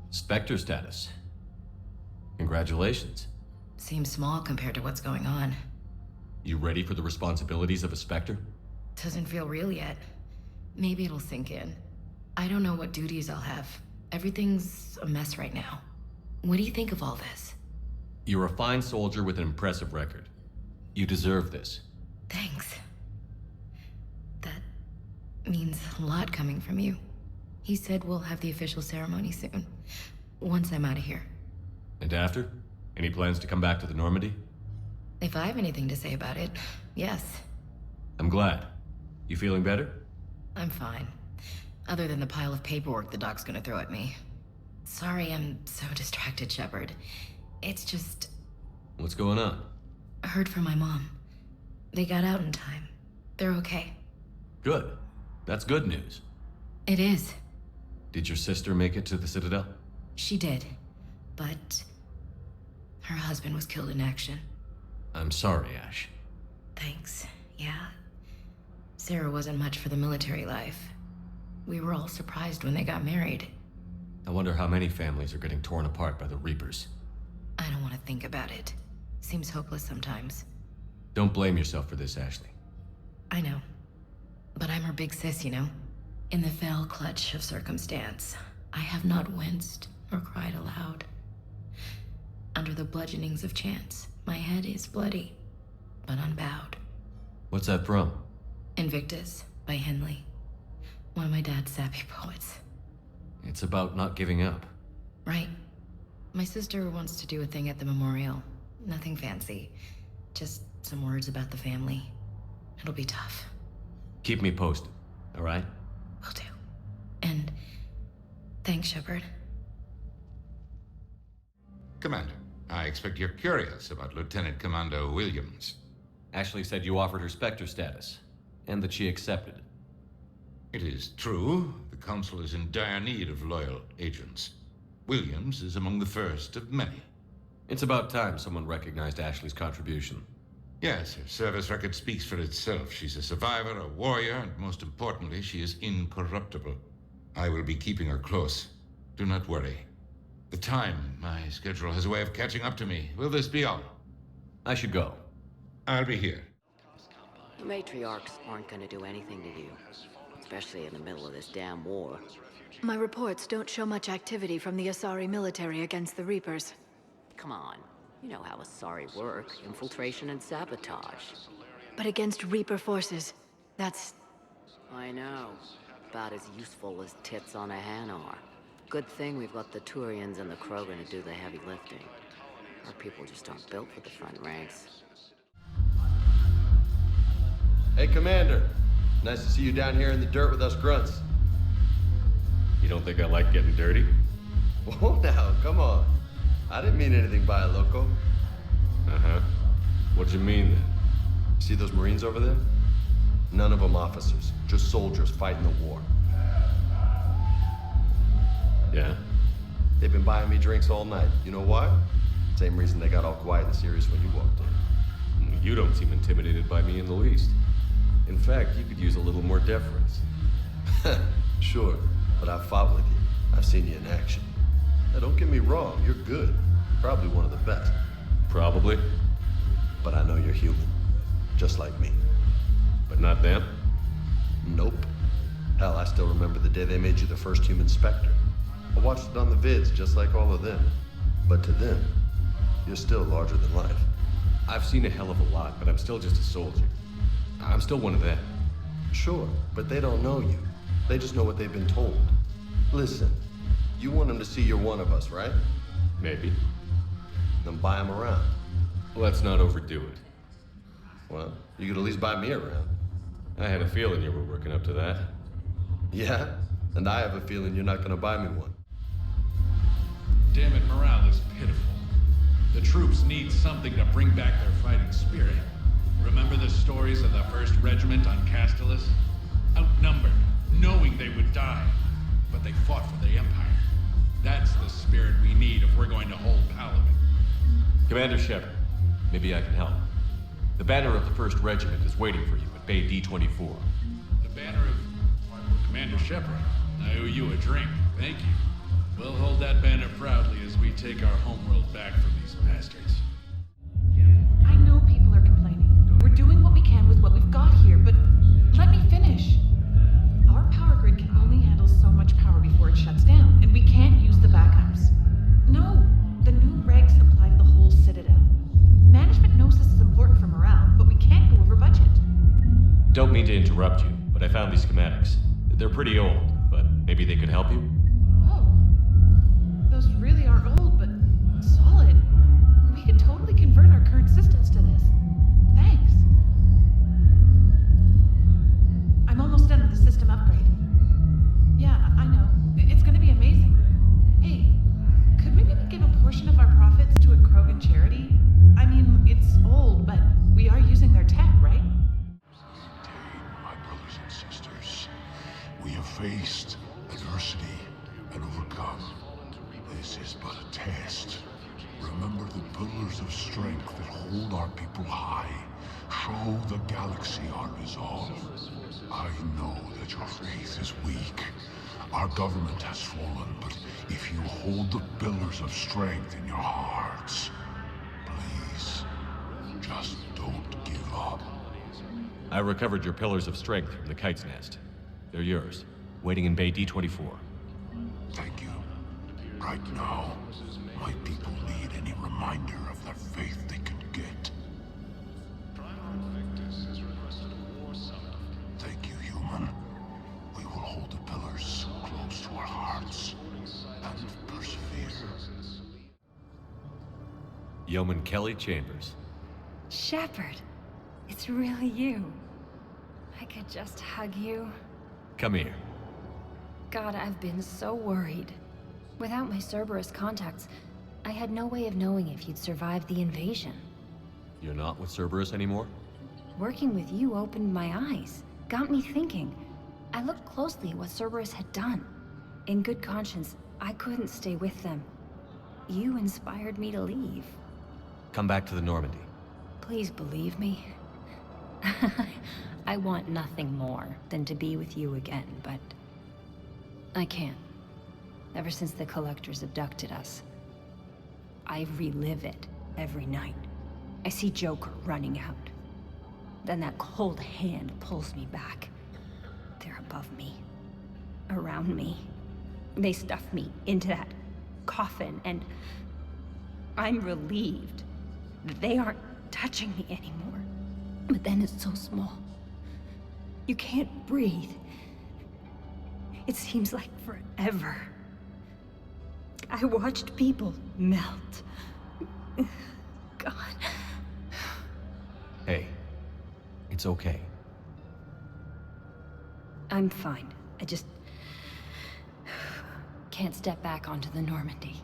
Spectre status. Congratulations. Seems small compared to what's going on. You ready for the responsibilities of a Spectre? Doesn't feel real yet. Maybe it'll sink in. I don't know what duties I'll have. Everything's a mess right now. What do you think of all this? You're a fine soldier with an impressive record. You deserve this. Thanks. That means a lot coming from you. He said we'll have the official ceremony soon, once I'm out of here. And after? Any plans to come back to the Normandy? If I have anything to say about it, yes. I'm glad. You feeling better? I'm fine. Other than the pile of paperwork the doc's gonna throw at me. Sorry I'm so distracted, Shepard. It's just... What's going on? I heard from my mom. They got out in time. They're okay. Good. That's good news. It is. Did your sister make it to the Citadel? She did. But... her husband was killed in action. I'm sorry, Ash. Thanks. Yeah. Sarah wasn't much for the military life. We were all surprised when they got married. I wonder how many families are getting torn apart by the Reapers. I don't want to think about it. Seems hopeless sometimes. Don't blame yourself for this, Ashley. I know. But I'm her big sis, you know? In the fell clutch of circumstance, I have not winced or cried aloud. Under the bludgeonings of chance, my head is bloody, but unbowed. What's that from? Invictus by Henley. One of my dad's sappy poets. It's about not giving up. Right. My sister wants to do a thing at the memorial. Nothing fancy. Just some words about the family. It'll be tough. Keep me posted, all right? Will do. And thanks, Shepard. Commander, I expect you're curious about Lieutenant Commander Williams. Ashley said you offered her Spectre status, and that she accepted. It is true. The Council is in dire need of loyal agents. Williams is among the first of many. It's about time someone recognized Ashley's contribution. Yes, her service record speaks for itself. She's a survivor, a warrior, and most importantly, she is incorruptible. I will be keeping her close. Do not worry. The time, my schedule has a way of catching up to me. Will this be all? I should go. I'll be here. The matriarchs aren't gonna do anything to you, especially in the middle of this damn war. My reports don't show much activity from the Asari military against the Reapers. Come on, you know how Asari work, infiltration and sabotage. But against Reaper forces, that's... I know. About as useful as tits on a hen are. Good thing we've got the Turians and the Krogan to do the heavy lifting. Our people just aren't built for the front ranks. Hey, Commander. Nice to see you down here in the dirt with us grunts. You don't think I like getting dirty? Whoa, now, come on. I didn't mean anything by it, loco. Uh-huh. What'd you mean, then? See those Marines over there? None of them officers, just soldiers fighting the war. Yeah? They've been buying me drinks all night. You know why? Same reason they got all quiet and serious when you walked in. You don't seem intimidated by me in the least. In fact, you could use a little more deference. Sure, but I've fought with you. I've seen you in action. Now, don't get me wrong, you're good. Probably one of the best. Probably. But I know you're human. Just like me. But not them? Nope. Hell, I still remember the day they made you the first human Spectre. I watched it on the vids, just like all of them. But to them, you're still larger than life. I've seen a hell of a lot, but I'm still just a soldier. I'm still one of them. Sure, but they don't know you. They just know what they've been told. Listen, you want them to see you're one of us, right? Maybe. Then buy them around. Let's not overdo it. Well, you could at least buy me around. I had a feeling you were working up to that. Yeah? And I have a feeling you're not gonna buy me one. Damn it, morale is pitiful. The troops need something to bring back their fighting spirit. Remember the stories of the 1st Regiment on Castellus? Outnumbered, knowing they would die, but they fought for the Empire. That's the spirit we need if we're going to hold Paladin. Commander Shepard, maybe I can help. The banner of the 1st Regiment is waiting for you at Bay D-24. The banner of... Commander Shepard, I owe you a drink. Thank you. We'll hold that banner proudly as we take our homeworld back from these bastards. I know people are complaining. We're doing what we can with what we've got here, but let me finish. Our power grid can only handle so much power before it shuts down, and we can't use the backups. No, the new regs apply to the whole Citadel. Management knows this is important for morale, Don't mean to interrupt you, but I found these schematics. They're pretty old, but maybe they could help you? Oh. Those really are old, but solid. We could totally convert our current systems to this. Thanks. I'm almost done with the system upgrade. Yeah, I know. It's gonna be amazing. Hey, could we maybe give a portion of our profits to a Krogan charity? I mean, it's old, but we are using their tech, right? My brothers and sisters, we have faced adversity and overcome. This is but a test. Remember the pillars of strength that hold our people high. Show the galaxy our resolve. I know that your faith is weak. Our government has fallen, but if you hold the pillars of strength in your hearts, please, just don't give up. I recovered your pillars of strength from the kite's nest. They're yours, waiting in Bay D24. Thank you. Right now, my people need any reminder of the faith they can get. Thank you, human. We will hold the pillars close to our hearts and persevere. Yeoman Kelly Chambers. Shepard, it's really you. I could just hug you. Come here. God, I've been so worried. Without my Cerberus contacts, I had no way of knowing if you'd survived the invasion. You're not with Cerberus anymore? Working with you opened my eyes, got me thinking. I looked closely at what Cerberus had done. In good conscience, I couldn't stay with them. You inspired me to leave. Come back to the Normandy. Please believe me. I want nothing more than to be with you again, but I can't. Ever since the Collectors abducted us, I relive it every night. I see Joker running out. Then that cold hand pulls me back. They're above me, around me. They stuff me into that coffin, and I'm relieved that they aren't touching me anymore. But then it's so small. You can't breathe. It seems like forever. I watched people melt. God. Hey, it's okay. I'm fine. I just can't step back onto the Normandy.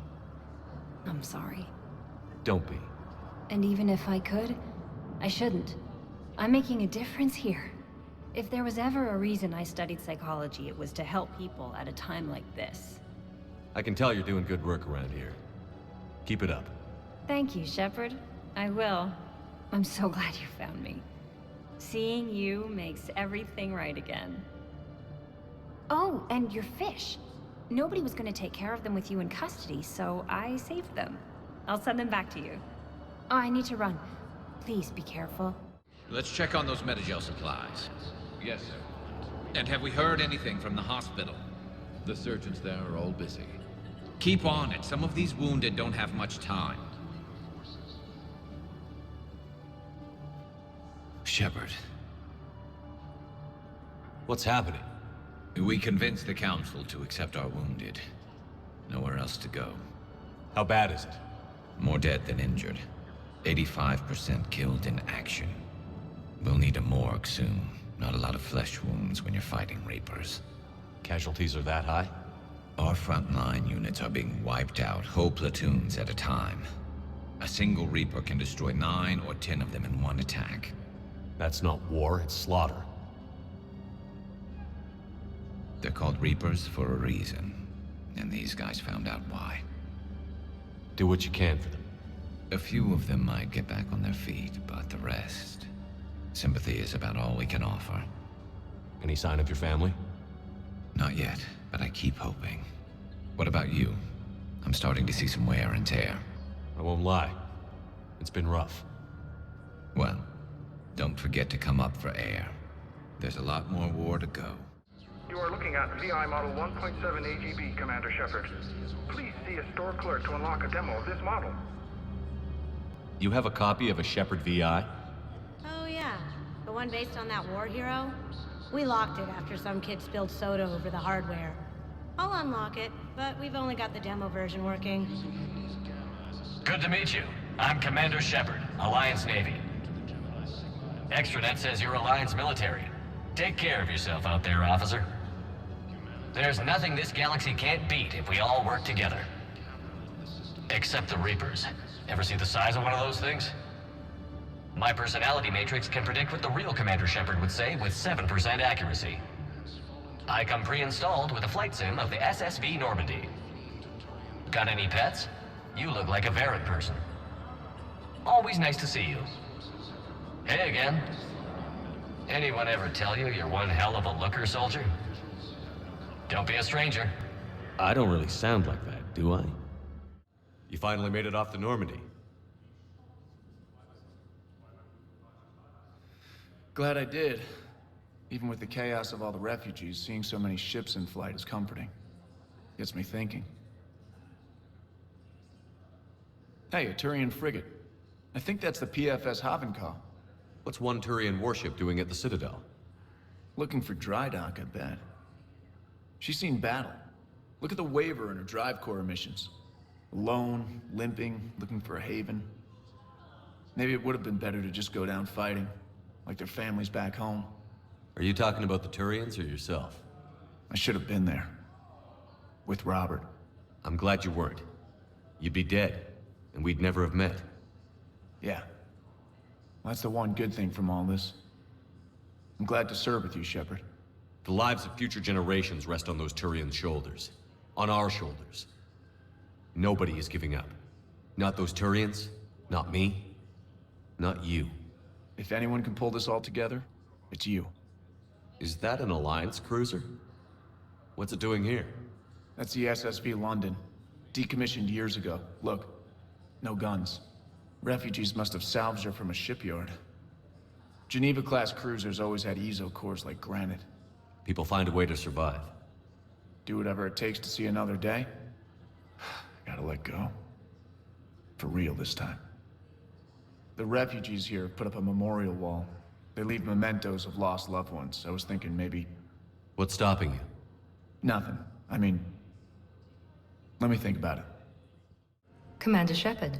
I'm sorry. Don't be. And even if I could, I shouldn't. I'm making a difference here. If there was ever a reason I studied psychology, it was to help people at a time like this. I can tell you're doing good work around here. Keep it up. Thank you, Shepard. I will. I'm so glad you found me. Seeing you makes everything right again. Oh, and your fish. Nobody was going to take care of them with you in custody, so I saved them. I'll send them back to you. Oh, I need to run. Please be careful. Let's check on those Metagel supplies. Yes, sir. And have we heard anything from the hospital? The surgeons there are all busy. Keep on it. Some of these wounded don't have much time. Shepard. What's happening? We convinced the Council to accept our wounded. Nowhere else to go. How bad is it? More dead than injured. 85% killed in action. We'll need a morgue soon. Not a lot of flesh wounds when you're fighting Reapers. Casualties are that high? Our frontline units are being wiped out, whole platoons at a time. A single Reaper can destroy 9 or 10 of them in one attack. That's not war, it's slaughter. They're called Reapers for a reason, and these guys found out why. Do what you can for them. A few of them might get back on their feet, but the rest... Sympathy is about all we can offer. Any sign of your family? Not yet, but I keep hoping. What about you? I'm starting to see some wear and tear. I won't lie. It's been rough. Well, don't forget to come up for air. There's a lot more war to go. You are looking at VI Model 1.7 AGB, Commander Shepard. Please see a store clerk to unlock a demo of this model. You have a copy of a Shepard VI? Oh yeah, the one based on that war hero? We locked it after some kid spilled soda over the hardware. I'll unlock it, but we've only got the demo version working. Good to meet you. I'm Commander Shepard, Alliance Navy. Extranet says you're Alliance military. Take care of yourself out there, officer. There's nothing this galaxy can't beat if we all work together. Except the Reapers. Ever see the size of one of those things? My personality matrix can predict what the real Commander Shepard would say with 7% accuracy. I come pre-installed with a flight sim of the SSV Normandy. Got any pets? You look like a Varrant person. Always nice to see you. Hey again. Anyone ever tell you you're one hell of a looker, soldier? Don't be a stranger. I don't really sound like that, do I? You finally made it off the Normandy. Glad I did. Even with the chaos of all the refugees, seeing so many ships in flight is comforting. Gets me thinking. Hey, a Turian frigate. I think that's the PFS Havenkaw. What's one Turian warship doing at the Citadel? Looking for dry dock, I bet. She's seen battle. Look at the waiver in her drive core emissions. Alone, limping, looking for a haven. Maybe it would have been better to just go down fighting, like their families back home. Are you talking about the Turians or yourself? I should have been there. With Robert. I'm glad you weren't. You'd be dead, and we'd never have met. Yeah. Well, that's the one good thing from all this. I'm glad to serve with you, Shepard. The lives of future generations rest on those Turians' shoulders. On our shoulders. Nobody is giving up. Not those Turians, not me, not you. If anyone can pull this all together, it's you. Is that an Alliance cruiser? What's it doing here? That's the SSV London. Decommissioned years ago. Look, no guns. Refugees must have salvaged her from a shipyard. Geneva-class cruisers always had eezo cores like granite. People find a way to survive. Do whatever it takes to see another day. Gotta let go. For real this time. The refugees here have put up a memorial wall. They leave mementos of lost loved ones. I was thinking maybe... What's stopping you? Nothing. I mean... Let me think about it. Commander Shepard.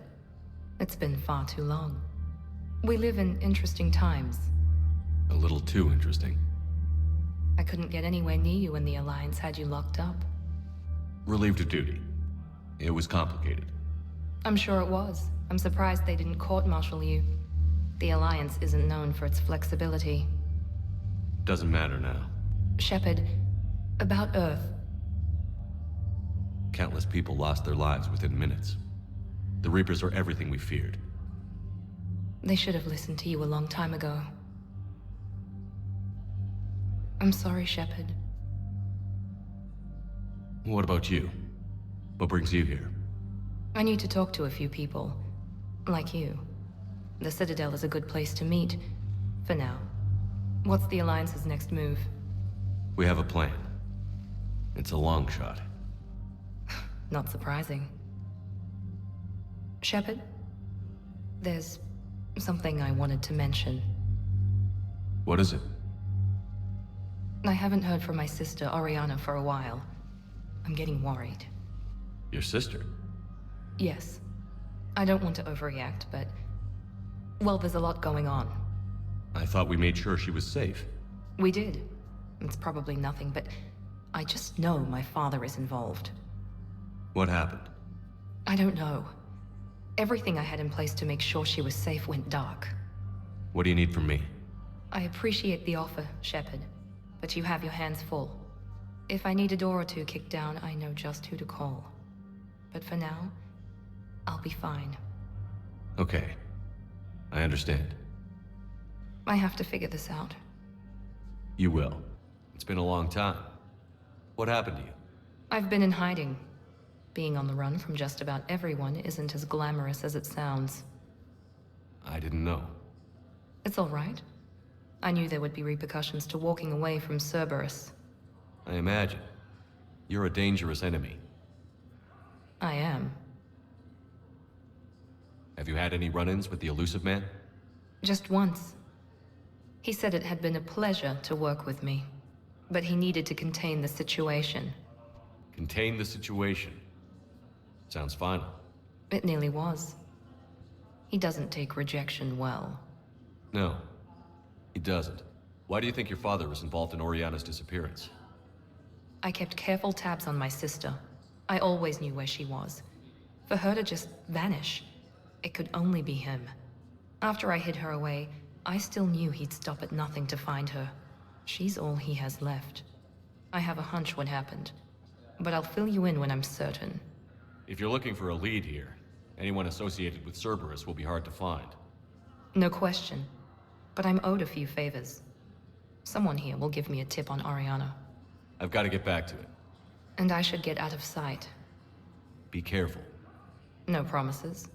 It's been far too long. We live in interesting times. A little too interesting. I couldn't get anywhere near you when the Alliance had you locked up. Relieved of duty. It was complicated. I'm sure it was. I'm surprised they didn't court-martial you. The Alliance isn't known for its flexibility. Doesn't matter now. Shepard, about Earth. Countless people lost their lives within minutes. The Reapers are everything we feared. They should have listened to you a long time ago. I'm sorry, Shepard. What about you? What brings you here? I need to talk to a few people. Like you. The Citadel is a good place to meet. For now. What's the Alliance's next move? We have a plan. It's a long shot. Not surprising. Shepard? There's something I wanted to mention. What is it? I haven't heard from my sister, Oriana, for a while. I'm getting worried. Your sister? Yes. I don't want to overreact, but... Well, there's a lot going on. I thought we made sure she was safe. We did. It's probably nothing, but... I just know my father is involved. What happened? I don't know. Everything I had in place to make sure she was safe went dark. What do you need from me? I appreciate the offer, Shepard, but you have your hands full. If I need a door or two kicked down, I know just who to call. But for now, I'll be fine. Okay. I understand. I have to figure this out. You will. It's been a long time. What happened to you? I've been in hiding. Being on the run from just about everyone isn't as glamorous as it sounds. I didn't know. It's all right. I knew there would be repercussions to walking away from Cerberus. I imagine. You're a dangerous enemy. I am. Have you had any run-ins with the Elusive Man? Just once. He said it had been a pleasure to work with me, but he needed to contain the situation. Contain the situation. Sounds final. It nearly was. He doesn't take rejection well. No, he doesn't. Why do you think your father was involved in Oriana's disappearance? I kept careful tabs on my sister. I always knew where she was. For her to just vanish, it could only be him. After I hid her away, I still knew he'd stop at nothing to find her. She's all he has left. I have a hunch what happened, but I'll fill you in when I'm certain. If you're looking for a lead here, anyone associated with Cerberus will be hard to find. No question, but I'm owed a few favors. Someone here will give me a tip on Oriana. I've got to get back to it. And I should get out of sight. Be careful. No promises.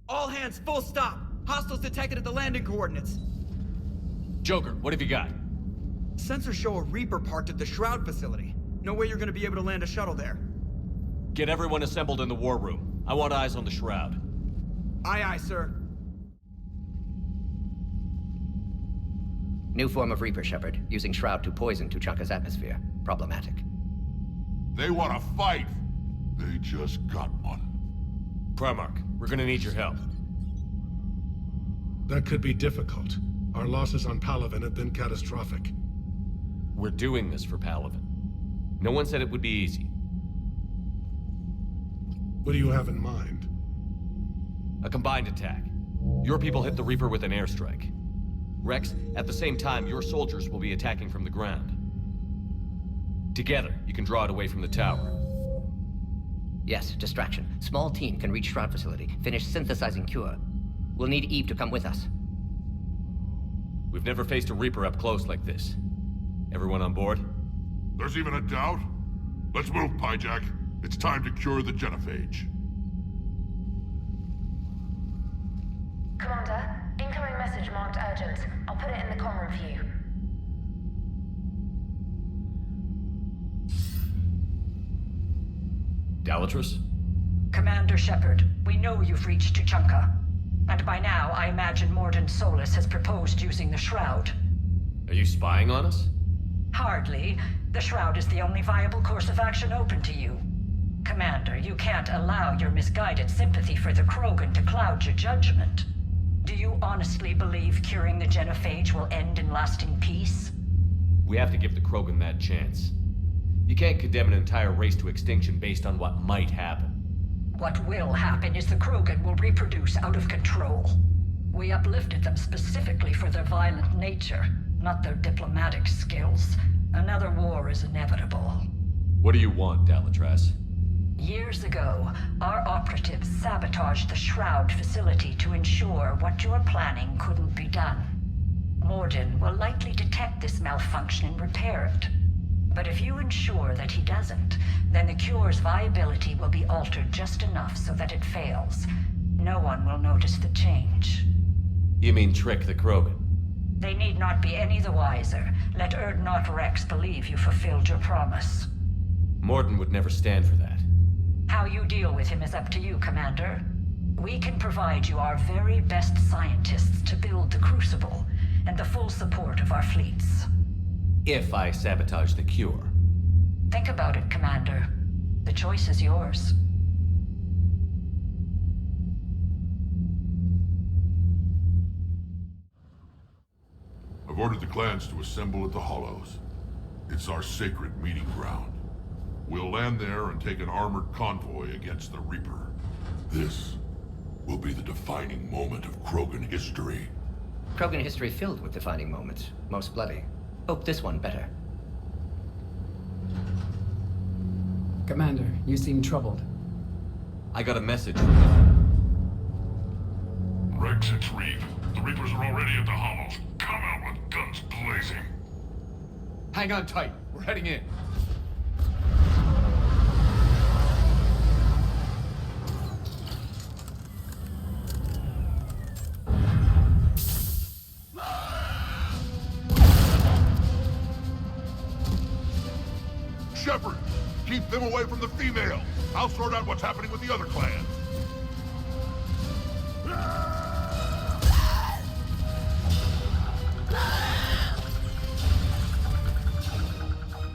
All hands, full stop! Hostiles detected at the landing coordinates. Joker, what have you got? Sensors show a Reaper parked at the Shroud facility. No way you're gonna be able to land a shuttle there. Get everyone assembled in the war room. I want eyes on the Shroud. Aye, aye, sir. New form of Reaper, Shepard. Using Shroud to poison Tuchanka's atmosphere. Problematic. They want to fight. They just got one. Primarch, we're gonna need your help. That could be difficult. Our losses on Palaven have been catastrophic. We're doing this for Palaven. No one said it would be easy. What do you have in mind? A combined attack. Your people hit the Reaper with an airstrike. Rex, at the same time, your soldiers will be attacking from the ground. Together, you can draw it away from the tower. Yes, distraction. Small team can reach Shroud facility. Finish synthesizing cure. We'll need Eve to come with us. We've never faced a Reaper up close like this. Everyone on board? There's even a doubt? Let's move, Pyjack. It's time to cure the genophage. Commander, incoming message marked urgent. I'll put it in the comm room for you. Dalatrus? Commander Shepard, we know you've reached Tuchanka. And by now, I imagine Mordin Solus has proposed using the Shroud. Are you spying on us? Hardly. The Shroud is the only viable course of action open to you. Commander, you can't allow your misguided sympathy for the Krogan to cloud your judgment. Do you honestly believe curing the genophage will end in lasting peace? We have to give the Krogan that chance. You can't condemn an entire race to extinction based on what might happen. What will happen is the Krogan will reproduce out of control. We uplifted them specifically for their violent nature, not their diplomatic skills. Another war is inevitable. What do you want, Dalatrus? Years ago, our operatives sabotaged the Shroud facility to ensure what you are planning couldn't be done. Mordin will likely detect this malfunction and repair it. But if you ensure that he doesn't, then the cure's viability will be altered just enough so that it fails. No one will notice the change. You mean trick the Krogan? They need not be any the wiser. Let Urdnot Rex believe you fulfilled your promise. Mordin would never stand for that. How you deal with him is up to you, Commander. We can provide you our very best scientists to build the Crucible, and the full support of our fleets. If I sabotage the cure. Think about it, Commander. The choice is yours. I've ordered the clans to assemble at the Hollows. It's our sacred meeting ground. We'll land there and take an armored convoy against the Reaper. This will be the defining moment of Krogan history. Krogan history filled with defining moments. Most bloody. Hope this one better. Commander, you seem troubled. I got a message. Rex, it's Reeve. The Reapers are already at the Hollows. Come out with guns blazing. Hang on tight. We're heading in. Shepard, keep them away from the female. I'll sort out what's happening with the other clans.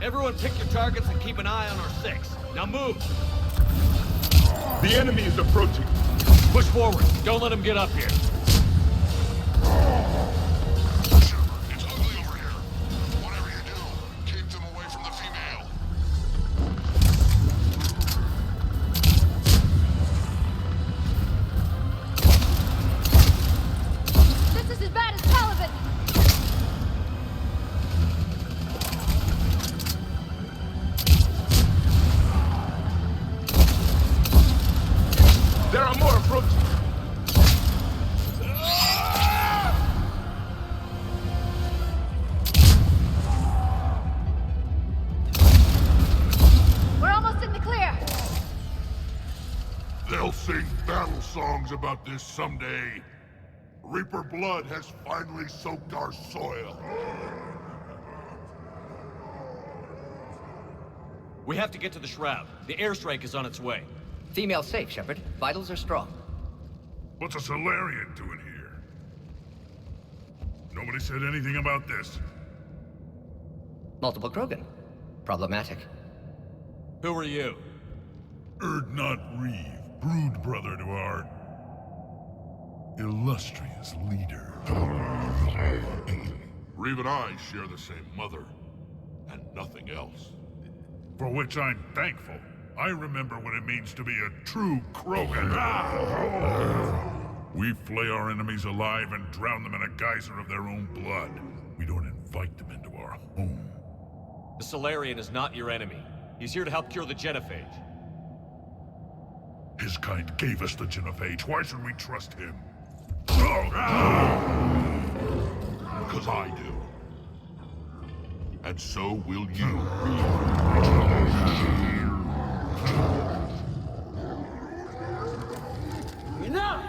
Everyone pick your targets and keep an eye on our 6. Now move! The enemy is approaching. Push forward. Don't let him get up here. It's ugly over here. Whatever you do, keep them away from the female. This is as bad as Paragon! There are more approaching. We're almost in the clear! They'll sing battle songs about this someday. Reaper blood has finally soaked our soil. We have to get to the Shroud. The airstrike is on its way. Female safe, Shepard. Vitals are strong. What's a Solarian doing here? Nobody said anything about this. Multiple Krogan. Problematic. Who are you? Erdnot Reeve, brood brother to our illustrious leader. Reeve and I share the same mother, and nothing else. For which I'm thankful. I remember what it means to be a true Krogan. We flay our enemies alive and drown them in a geyser of their own blood. We don't invite them into our home. The Solarian is not your enemy. He's here to help cure the genophage. His kind gave us the genophage. Why should we trust him? Because I do. And so will you. Enough!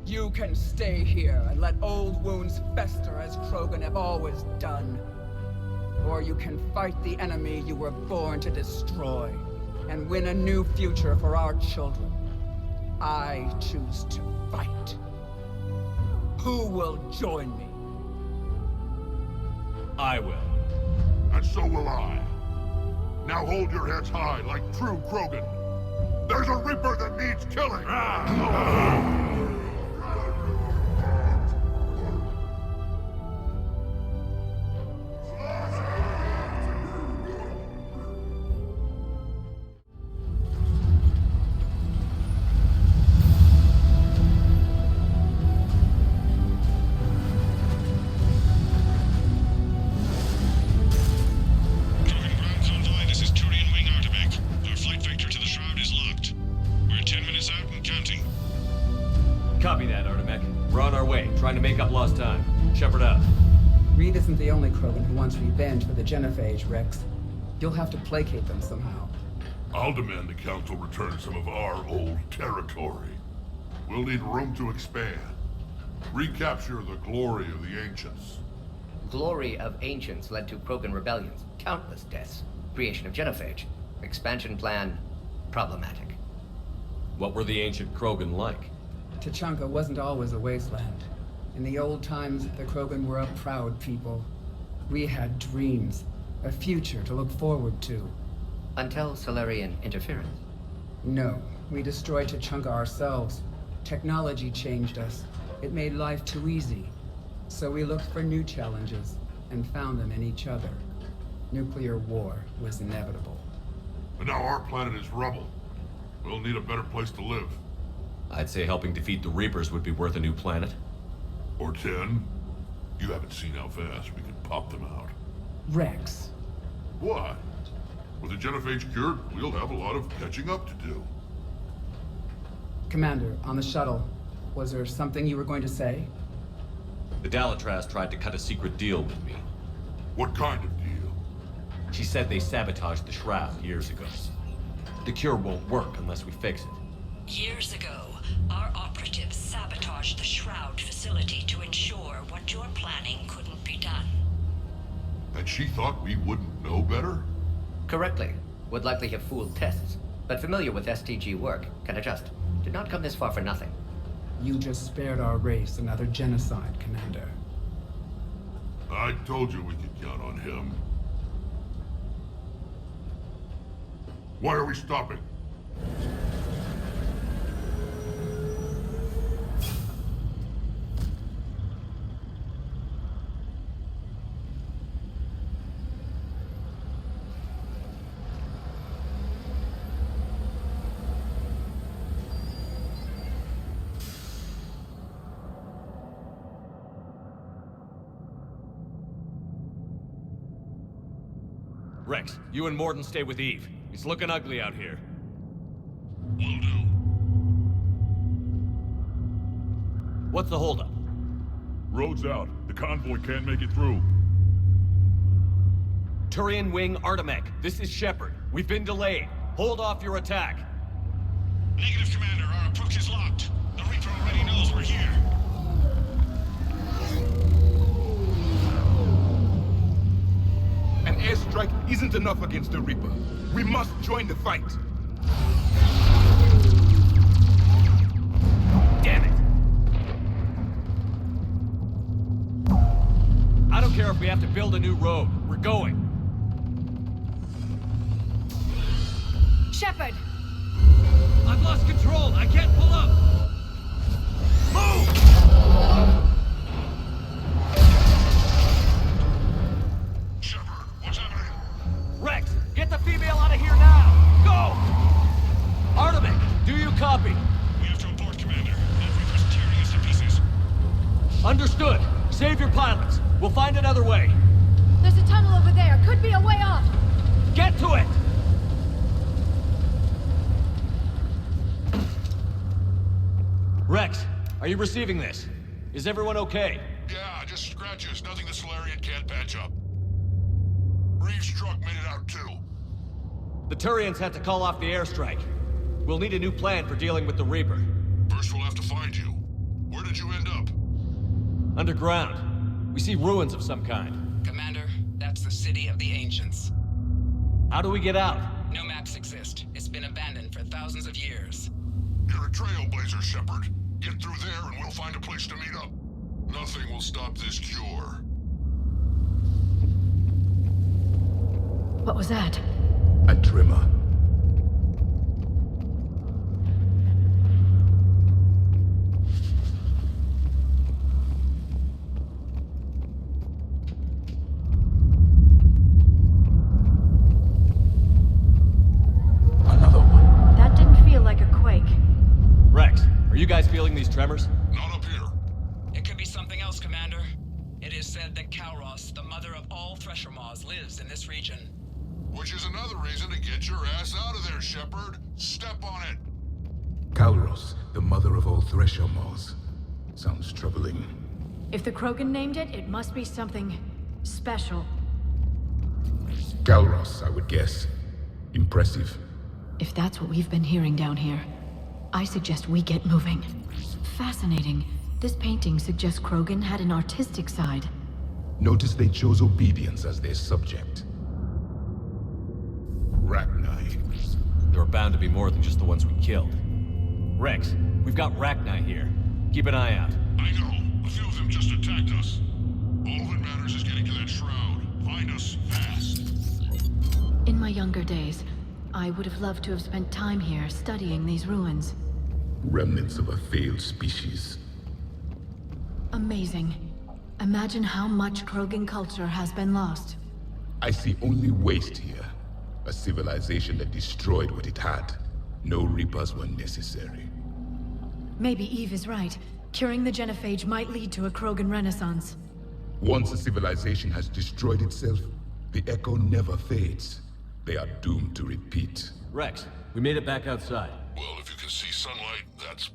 You can stay here and let old wounds fester as Krogan have always done. Or you can fight the enemy you were born to destroy and win a new future for our children. I choose to fight. Who will join me? I will. And so will I. Now hold your heads high like true Krogan. There's a Reaper that needs killing! Copy that, Artemek. We're on our way, trying to make up lost time. Shepard out. Reed isn't the only Krogan who wants revenge for the genophage, Rex. You'll have to placate them somehow. I'll demand the Council return some of our old territory. We'll need room to expand. Recapture the glory of the Ancients. Glory of Ancients led to Krogan rebellions, countless deaths, creation of genophage. Expansion plan, problematic. What were the ancient Krogan like? Tuchanka wasn't always a wasteland. In the old times, the Krogan were a proud people. We had dreams, a future to look forward to. Until Solarian interference. No, we destroyed Tuchanka ourselves. Technology changed us. It made life too easy. So we looked for new challenges, and found them in each other. Nuclear war was inevitable. But now our planet is rubble. We'll need a better place to live. I'd say helping defeat the Reapers would be worth a new planet. Or 10. You haven't seen how fast we can pop them out. Rex. What? With the genophage cured, we'll have a lot of catching up to do. Commander, on the shuttle, was there something you were going to say? The Dalatraz tried to cut a secret deal with me. What kind of deal? She said they sabotaged the Shroud years ago. The cure won't work unless we fix it. Years ago, our operatives sabotaged the Shroud facility to ensure what you're planning couldn't be done. And she thought we wouldn't know better? Correctly. Would likely have fooled tests, but familiar with STG work, can adjust. Did not come this far for nothing. You just spared our race another genocide, Commander. I told you we could count on him. Why are we stopping? Rex, you and Morden stay with Eve. It's looking ugly out here. Will do. What's the holdup? Road's out. The convoy can't make it through. Turian Wing Artemech, this is Shepard. We've been delayed. Hold off your attack. Negative, Commander. Our approach is locked. The Reaper already knows we're here. An airstrike isn't enough against the Reaper. We must join the fight. Damn it! I don't care if we have to build a new road. We're going. Shepard! I've lost control. I can't pull up. Move! Shepard, what's happening? Rex, get the female out of here now! Go! Artemech, do you copy? We have to abort, Commander. That Reaper's tearing us to pieces. Understood. Save your pilots. We'll find another way. There's a tunnel over there. Could be a way off. Get to it! Rex, are you receiving this? Is everyone okay? Yeah, just scratches. Nothing the Solarian can't patch up. Reeves' truck made it out too. The Turians had to call off the airstrike. We'll need a new plan for dealing with the Reaper. First we'll have to find you. Where did you end up? Underground. We see ruins of some kind. Commander, that's the City of the Ancients. How do we get out? No maps exist. It's been abandoned for thousands of years. You're a trailblazer, Shepard. Get through there and we'll find a place to meet up. Nothing will stop this cure. What was that? A trimmer. Another one. That didn't feel like a quake. Rex, are you guys feeling these tremors? Not up here. It could be something else, Commander. It is said that Kalros, the mother of all Thresher Maws, lives in this region. Which is another reason to get your ass out of there, Shepard. Step on it. Kalros, the mother of all Thresher Maws. Sounds troubling. If the Krogan named it, it must be something special. Kalros, I would guess. Impressive. If that's what we've been hearing down here, I suggest we get moving. Fascinating. This painting suggests Krogan had an artistic side. Notice they chose obedience as their subject. Rachni. There are bound to be more than just the ones we killed. Rex, we've got Rachni here. Keep an eye out. I know. A few of them just attacked us. All that matters is getting to that shroud. Find us fast. In my younger days, I would have loved to have spent time here studying these ruins. Remnants of a failed species. Amazing. Imagine how much Krogan culture has been lost. I see only waste here. A civilization that destroyed what it had. No Reapers were necessary. Maybe Eve is right. Curing the genophage might lead to a Krogan renaissance. Once a civilization has destroyed itself, the echo never fades. They are doomed to repeat. Rex, we made it back outside. Well, if you can see sunlight, that's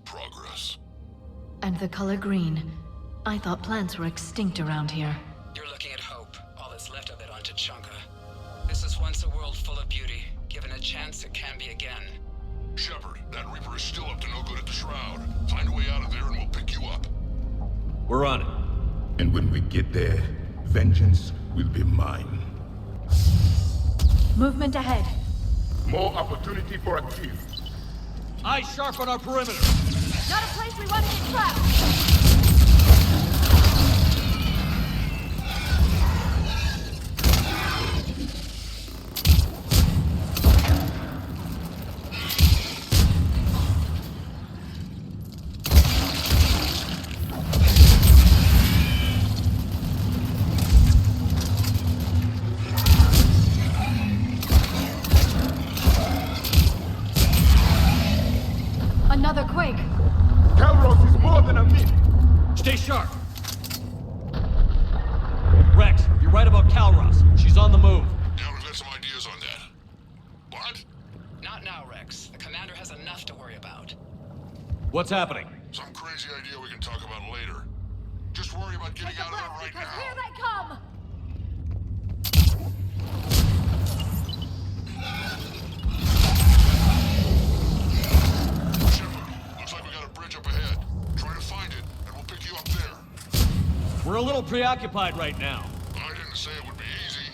And the color green. I thought plants were extinct around here. You're looking at hope, all that's left of it on Tuchanka. This is once a world full of beauty. Given a chance, it can be again. Shepard, that Reaper is still up to no good at the Shroud. Find a way out of there and we'll pick you up. We're on it. And when we get there, vengeance will be mine. Movement ahead. More opportunity for a kill. Eyes sharp on our perimeter. Not a place we want to get trapped. Another quake. Calros is more than a myth. Stay sharp. Rex, you're right about Calros. She's on the move. Yeah, we've got some ideas on that. What? Not now, Rex. The commander has enough to worry about. What's happening? Some crazy idea we can talk about later. Just worry about getting out of there right now. Here they come! Looks like we got a bridge up ahead. Try to find it, and we'll pick you up there. We're a little preoccupied right now. I didn't say it would be easy.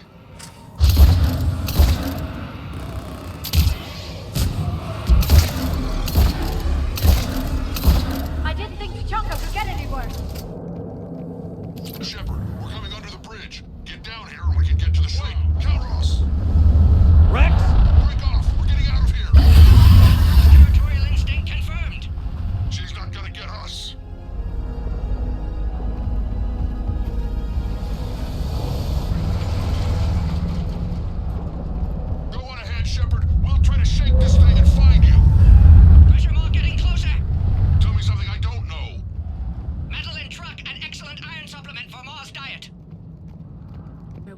I didn't think Tuchanka could get any worse. Shepard, we're coming under the bridge. Get down here and we can get to the ship. Calros! Rex! Break off! We're getting out of here! Territorial instinct confirmed. She's not gonna get us. Go on ahead, Shepard. We'll try to shake this thing and find you. Pressure mark getting closer. Tell me something I don't know. Metal in truck and excellent iron supplement for Mars diet.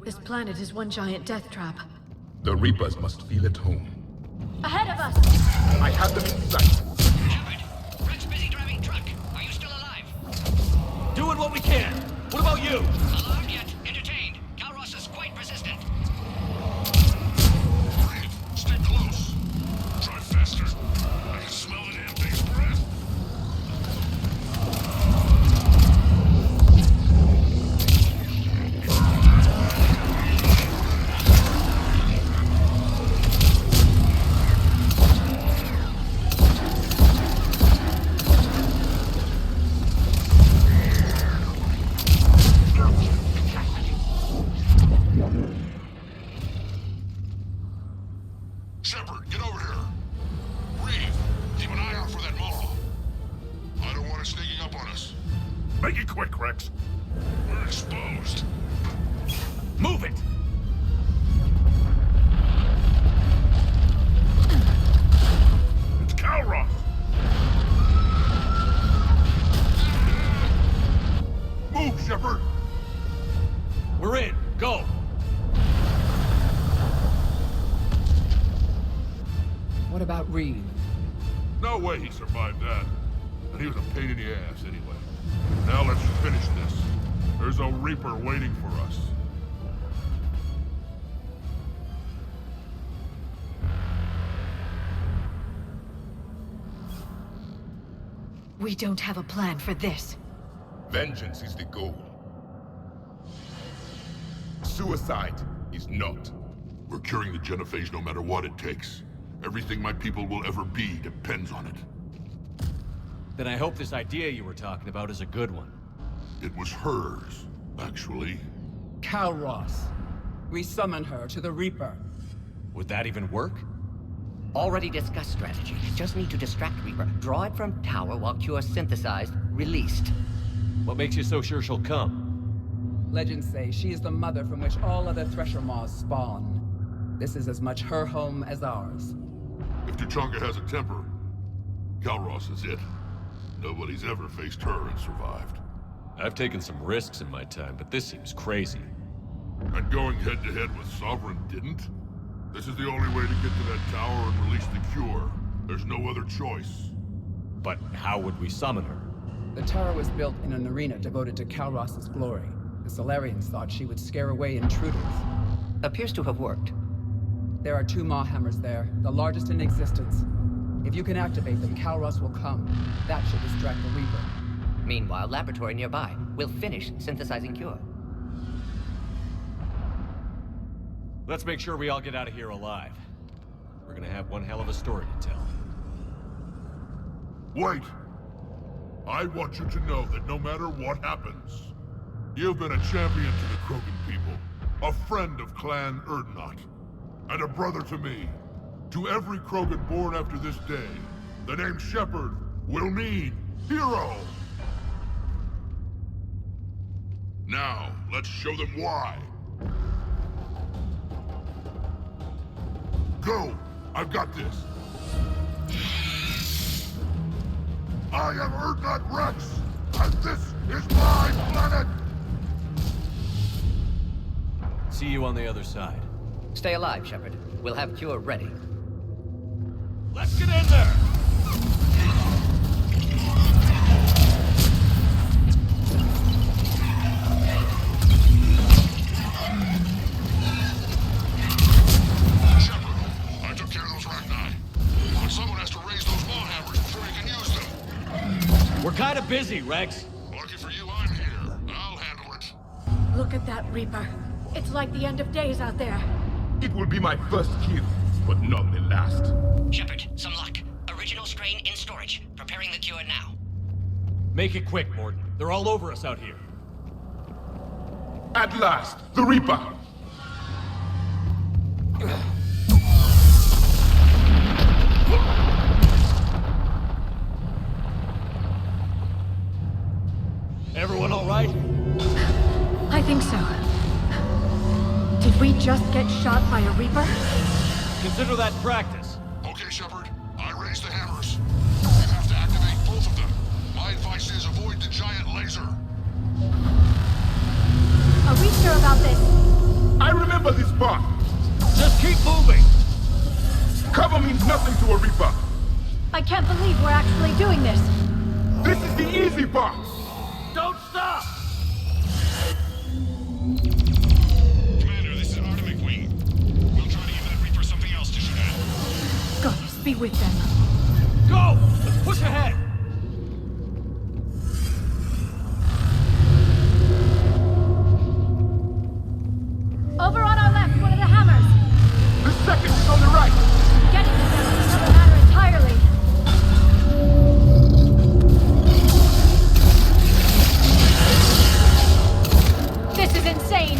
This planet is one giant death trap. The Reapers must feel at home. Ahead of us! I have them in sight. Shepard, Rex busy driving truck. Are you still alive? Doing what we can. What about you? Alarmed yet? Entertained. Calros is quite persistent. Breathe. Stay close. Drive faster. I can smell the damn thing's breath. Shepard, get over here. Reeve, keep an eye out for that maw. I don't want it sneaking up on us. Make it quick, Rex. We're exposed. Move it! It's Calros. Move, Shepard. We're in. Go! What about Reeve? No way he survived that. And he was a pain in the ass anyway. Now let's finish this. There's a Reaper waiting for us. We don't have a plan for this. Vengeance is the goal. Suicide is not. We're curing the genophage no matter what it takes. Everything my people will ever be depends on it. Then I hope this idea you were talking about is a good one. It was hers, actually. Calros. We summon her to the Reaper. Would that even work? Already discussed strategy. Just need to distract Reaper. Draw it from tower while Cure synthesized, released. What makes you so sure she'll come? Legends say she is the mother from which all other Thresher Maws spawn. This is as much her home as ours. If Tuchanka has a temper, Calros is it. Nobody's ever faced her and survived. I've taken some risks in my time, but this seems crazy. And going head-to-head with Sovereign didn't? This is the only way to get to that tower and release the cure. There's no other choice. But how would we summon her? The tower was built in an arena devoted to Kalros's glory. The Solarians thought she would scare away intruders. Appears to have worked. There are 2 Maw hammers there, the largest in existence. If you can activate them, Kalros will come. That should distract the Reaper. Meanwhile, laboratory nearby. We'll finish synthesizing cure. Let's make sure we all get out of here alive. We're gonna have one hell of a story to tell. Wait! I want you to know that no matter what happens, you've been a champion to the Krogan people, a friend of Clan Erdnot, and a brother to me. To every Krogan born after this day, the name Shepard will mean hero! Now, let's show them why. Go! I've got this! I am Erdnot Rex, and this is my planet! See you on the other side. Stay alive, Shepard. We'll have cure ready. Let's get in there! Shepard, I took care of those Rachni. But someone has to raise those Maw hammers before you can use them. We're kinda busy, Rex. Lucky for you, I'm here. I'll handle it. Look at that Reaper. It's like the end of days out there. It will be my first kill, but not the last. Shepard, some luck. Original strain in storage. Preparing the cure now. Make it quick, Morden. They're all over us out here. At last, the Reaper! Everyone all right? I think so. Did we just get shot by a Reaper? Consider that practice. Okay, Shepard. I raised the hammers. You have to activate both of them. My advice is avoid the giant laser. Are we sure about this? I remember this part! Just keep moving! Cover means nothing to a Reaper! I can't believe we're actually doing this! This is the easy part! Don't stop! Commander, this is Atomic Wing. We'll try to give that Reaper something else to shoot at. Goddess, be with them. Go! Let's push ahead! Over on our left, one of the hammers. The second is on the right! Getting to them is another matter entirely. This is insane.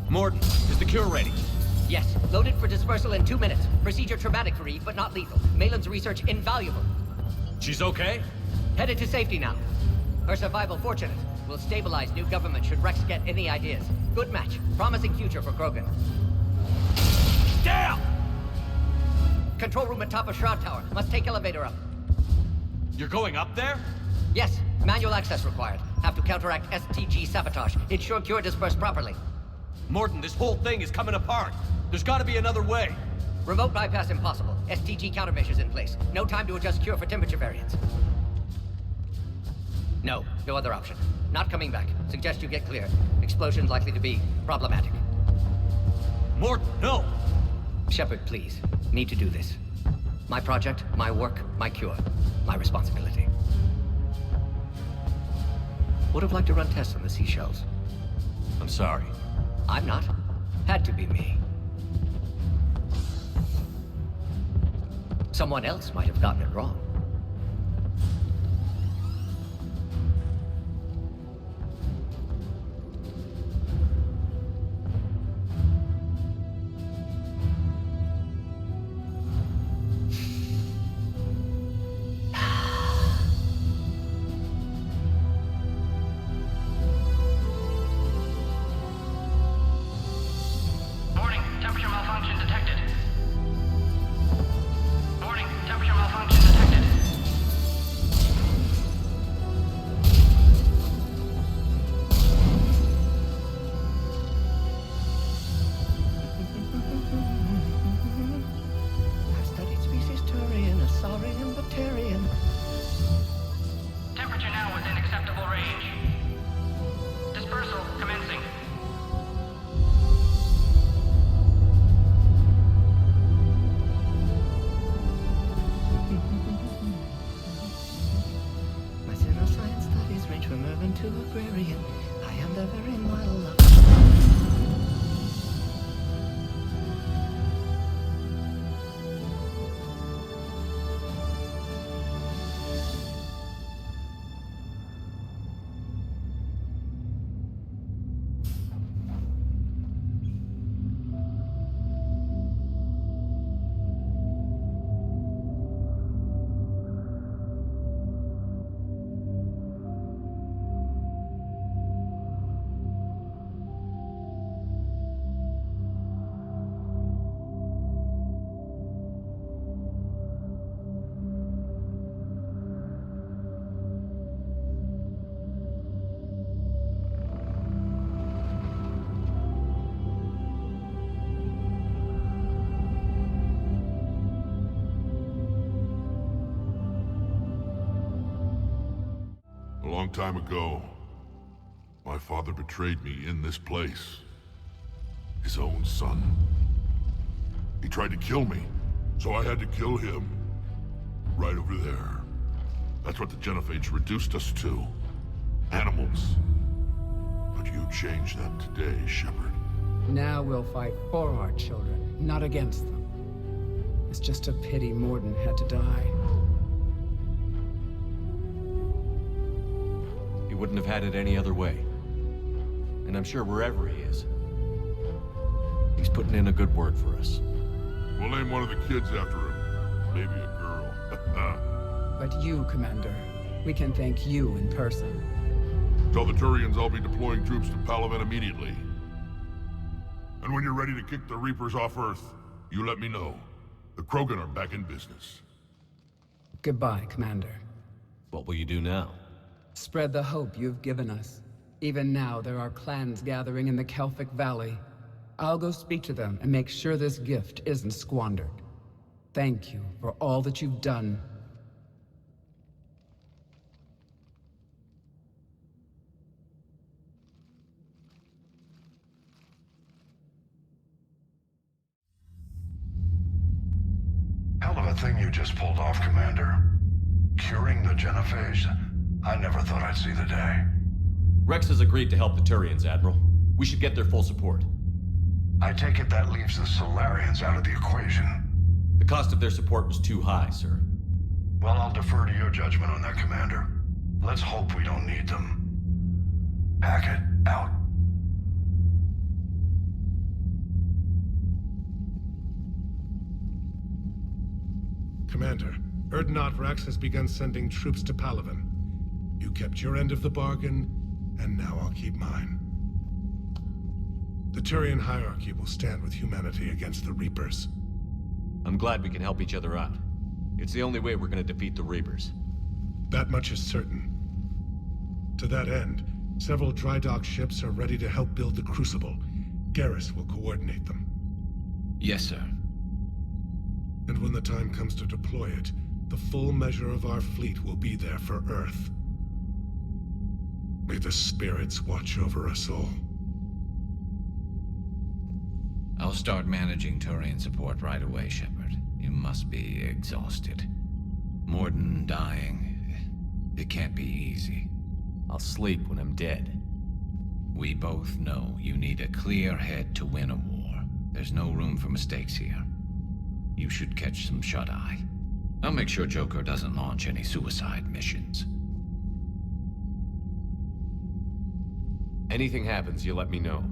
Morton, is the cure ready? Yes, loaded for dispersal in 2 minutes. Procedure traumatic for Eve, but not lethal. Malin's research invaluable. She's okay? Headed to safety now. Her survival fortunate. Will stabilize new government should Rex get any ideas. Good match. Promising future for Krogan. Damn! Control room at top of Shroud Tower. Must take elevator up. You're going up there? Yes, manual access required. Have to counteract STG sabotage. Ensure cure dispersed properly. Morton, this whole thing is coming apart. There's gotta be another way. Remote bypass impossible. STG countermeasures in place. No time to adjust cure for temperature variance. No other option. Not coming back. Suggest you get clear. Explosion's likely to be problematic. Morton, no! Shepard, please. Need to do this. My project, my work, my cure. My responsibility. Would have liked to run tests on the seashells. I'm sorry. I'm not. Had to be me. Someone else might have gotten it wrong. Warning, temperature malfunction detected. Warning, temperature malfunction detected. I've studied species Turian, Asaurian, Batarian. Temperature now within acceptable range. Dispersal commencing. My pseudoscience studies range from urban to agrarian. I am the very model of... A long time ago, my father betrayed me in this place. His own son. He tried to kill me, so I had to kill him. Right over there. That's what the Genophage reduced us to. Animals. But you changed that today, Shepard. Now we'll fight for our children, not against them. It's just a pity Morden had to die. He wouldn't have had it any other way. And I'm sure wherever he is, he's putting in a good word for us. We'll name one of the kids after him. Maybe a girl. But you, Commander, we can thank you in person. Tell the Turians I'll be deploying troops to Palaven immediately. And when you're ready to kick the Reapers off Earth, you let me know. The Krogan are back in business. Goodbye, Commander. What will you do now? Spread the hope you've given us. Even now, there are clans gathering in the Kelphic Valley. I'll go speak to them and make sure this gift isn't squandered. Thank you for all that you've done. Hell of a thing you just pulled off, Commander. Curing the Genophage? I never thought I'd see the day. Rex has agreed to help the Turians, Admiral. We should get their full support. I take it that leaves the Solarians out of the equation. The cost of their support was too high, sir. Well, I'll defer to your judgment on that, Commander. Let's hope we don't need them. Hackett, out. Commander, Urdnot Rex has begun sending troops to Palaven. You kept your end of the bargain, and now I'll keep mine. The Turian hierarchy will stand with humanity against the Reapers. I'm glad we can help each other out. It's the only way we're gonna defeat the Reapers. That much is certain. To that end, several dry dock ships are ready to help build the Crucible. Garrus will coordinate them. Yes, sir. And when the time comes to deploy it, the full measure of our fleet will be there for Earth. May the spirits watch over us all. I'll start managing Turian support right away, Shepard. You must be exhausted. Morden dying. It can't be easy. I'll sleep when I'm dead. We both know you need a clear head to win a war. There's no room for mistakes here. You should catch some shut-eye. I'll make sure Joker doesn't launch any suicide missions. Anything happens, you let me know.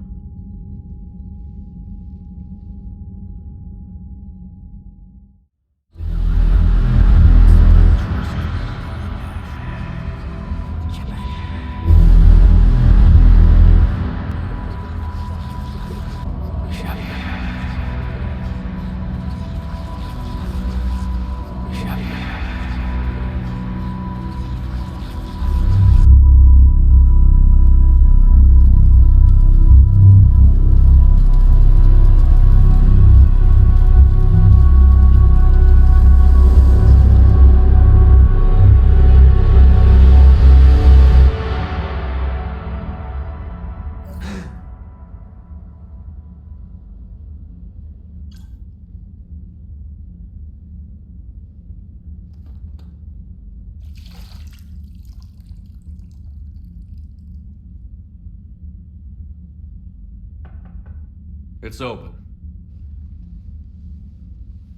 It's open.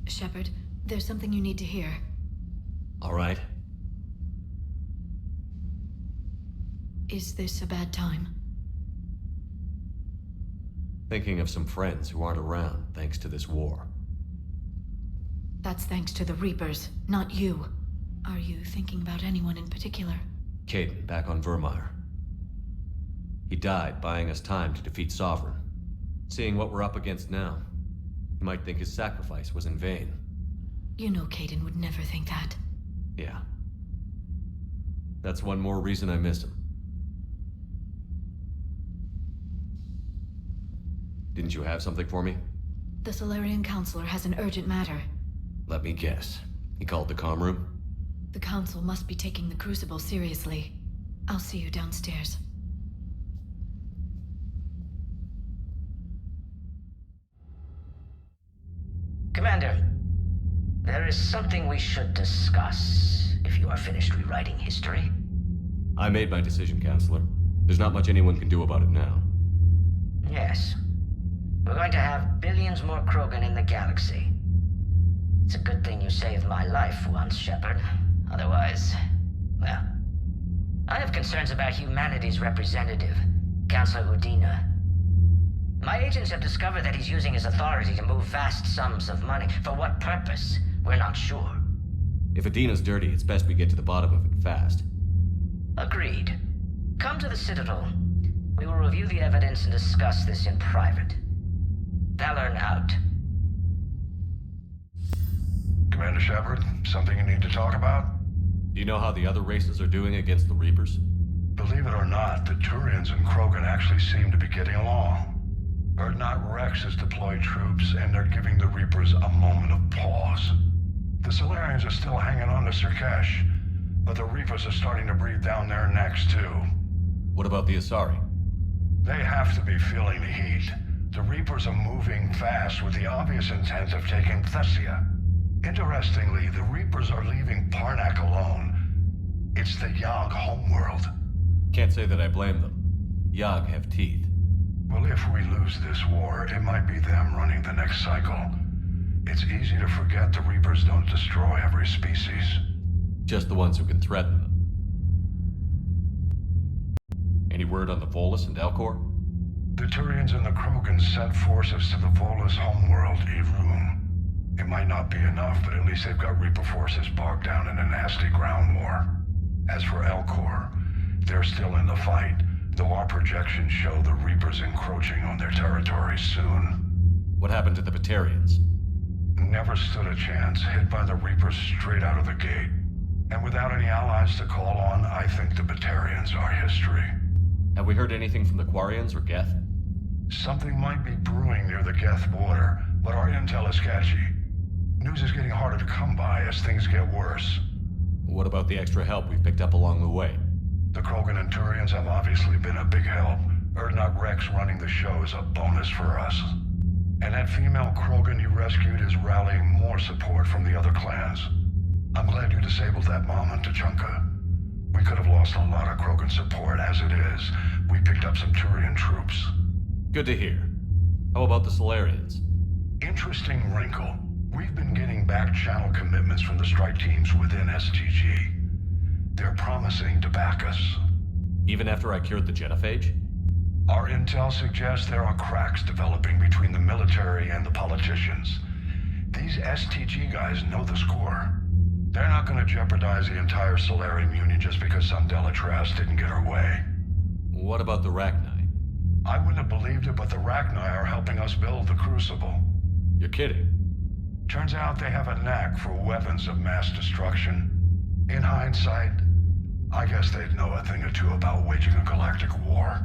Shepard, there's something you need to hear. All right. Is this a bad time? Thinking of some friends who aren't around thanks to this war. That's thanks to the Reapers, not you. Are you thinking about anyone in particular? Caden, back on Vermeer. He died buying us time to defeat Sovereign. Seeing what we're up against now, you might think his sacrifice was in vain. You know Caden would never think that. Yeah. That's one more reason I miss him. Didn't you have something for me? The Solarian Counselor has an urgent matter. Let me guess. He called the comm room? The Council must be taking the Crucible seriously. I'll see you downstairs. Commander, there is something we should discuss, if you are finished rewriting history. I made my decision, Counselor. There's not much anyone can do about it now. Yes. We're going to have billions more Krogan in the galaxy. It's a good thing you saved my life once, Shepard. Otherwise, well... I have concerns about humanity's representative, Councilor Udina. My agents have discovered that he's using his authority to move vast sums of money. For what purpose? We're not sure. If Adina's dirty, it's best we get to the bottom of it fast. Agreed. Come to the Citadel. We will review the evidence and discuss this in private. Valorn out. Commander Shepard, something you need to talk about? Do you know how the other races are doing against the Reapers? Believe it or not, the Turians and Krogan actually seem to be getting along. Urdnot Rex has deployed troops, and they're giving the Reapers a moment of pause. The Solarians are still hanging on to Sirkesh, but the Reapers are starting to breathe down their necks, too. What about the Asari? They have to be feeling the heat. The Reapers are moving fast with the obvious intent of taking Thessia. Interestingly, the Reapers are leaving Parnak alone. It's the Yag homeworld. Can't say that I blame them. Yag have teeth. Well, if we lose this war, it might be them running the next cycle. It's easy to forget the Reapers don't destroy every species. Just the ones who can threaten them. Any word on the Volus and Elcor? The Turians and the Krogan sent forces to the Volus homeworld, Irun. It might not be enough, but at least they've got Reaper forces bogged down in a nasty ground war. As for Elcor, they're still in the fight, though our projections show the Reapers encroaching on their territory soon. What happened to the Batarians? Never stood a chance, hit by the Reapers straight out of the gate. And without any allies to call on, I think the Batarians are history. Have we heard anything from the Quarians or Geth? Something might be brewing near the Geth border, but our intel is sketchy. News is getting harder to come by as things get worse. What about the extra help we've picked up along the way? The Krogan and Turians have obviously been a big help. Urdnot Rex running the show is a bonus for us. And that female Krogan you rescued is rallying more support from the other clans. I'm glad you disabled that bomb on Tachanka. We could have lost a lot of Krogan support as it is. We picked up some Turian troops. Good to hear. How about the Solarians? Interesting wrinkle. We've been getting back-channel commitments from the strike teams within STG. They're promising to back us. Even after I cured the genophage? Our intel suggests there are cracks developing between the military and the politicians. These STG guys know the score. They're not going to jeopardize the entire Solarian Union just because some Delatras didn't get her way. What about the Rachni? I wouldn't have believed it, but the Rachni are helping us build the Crucible. You're kidding. Turns out they have a knack for weapons of mass destruction. In hindsight, I guess they'd know a thing or two about waging a galactic war.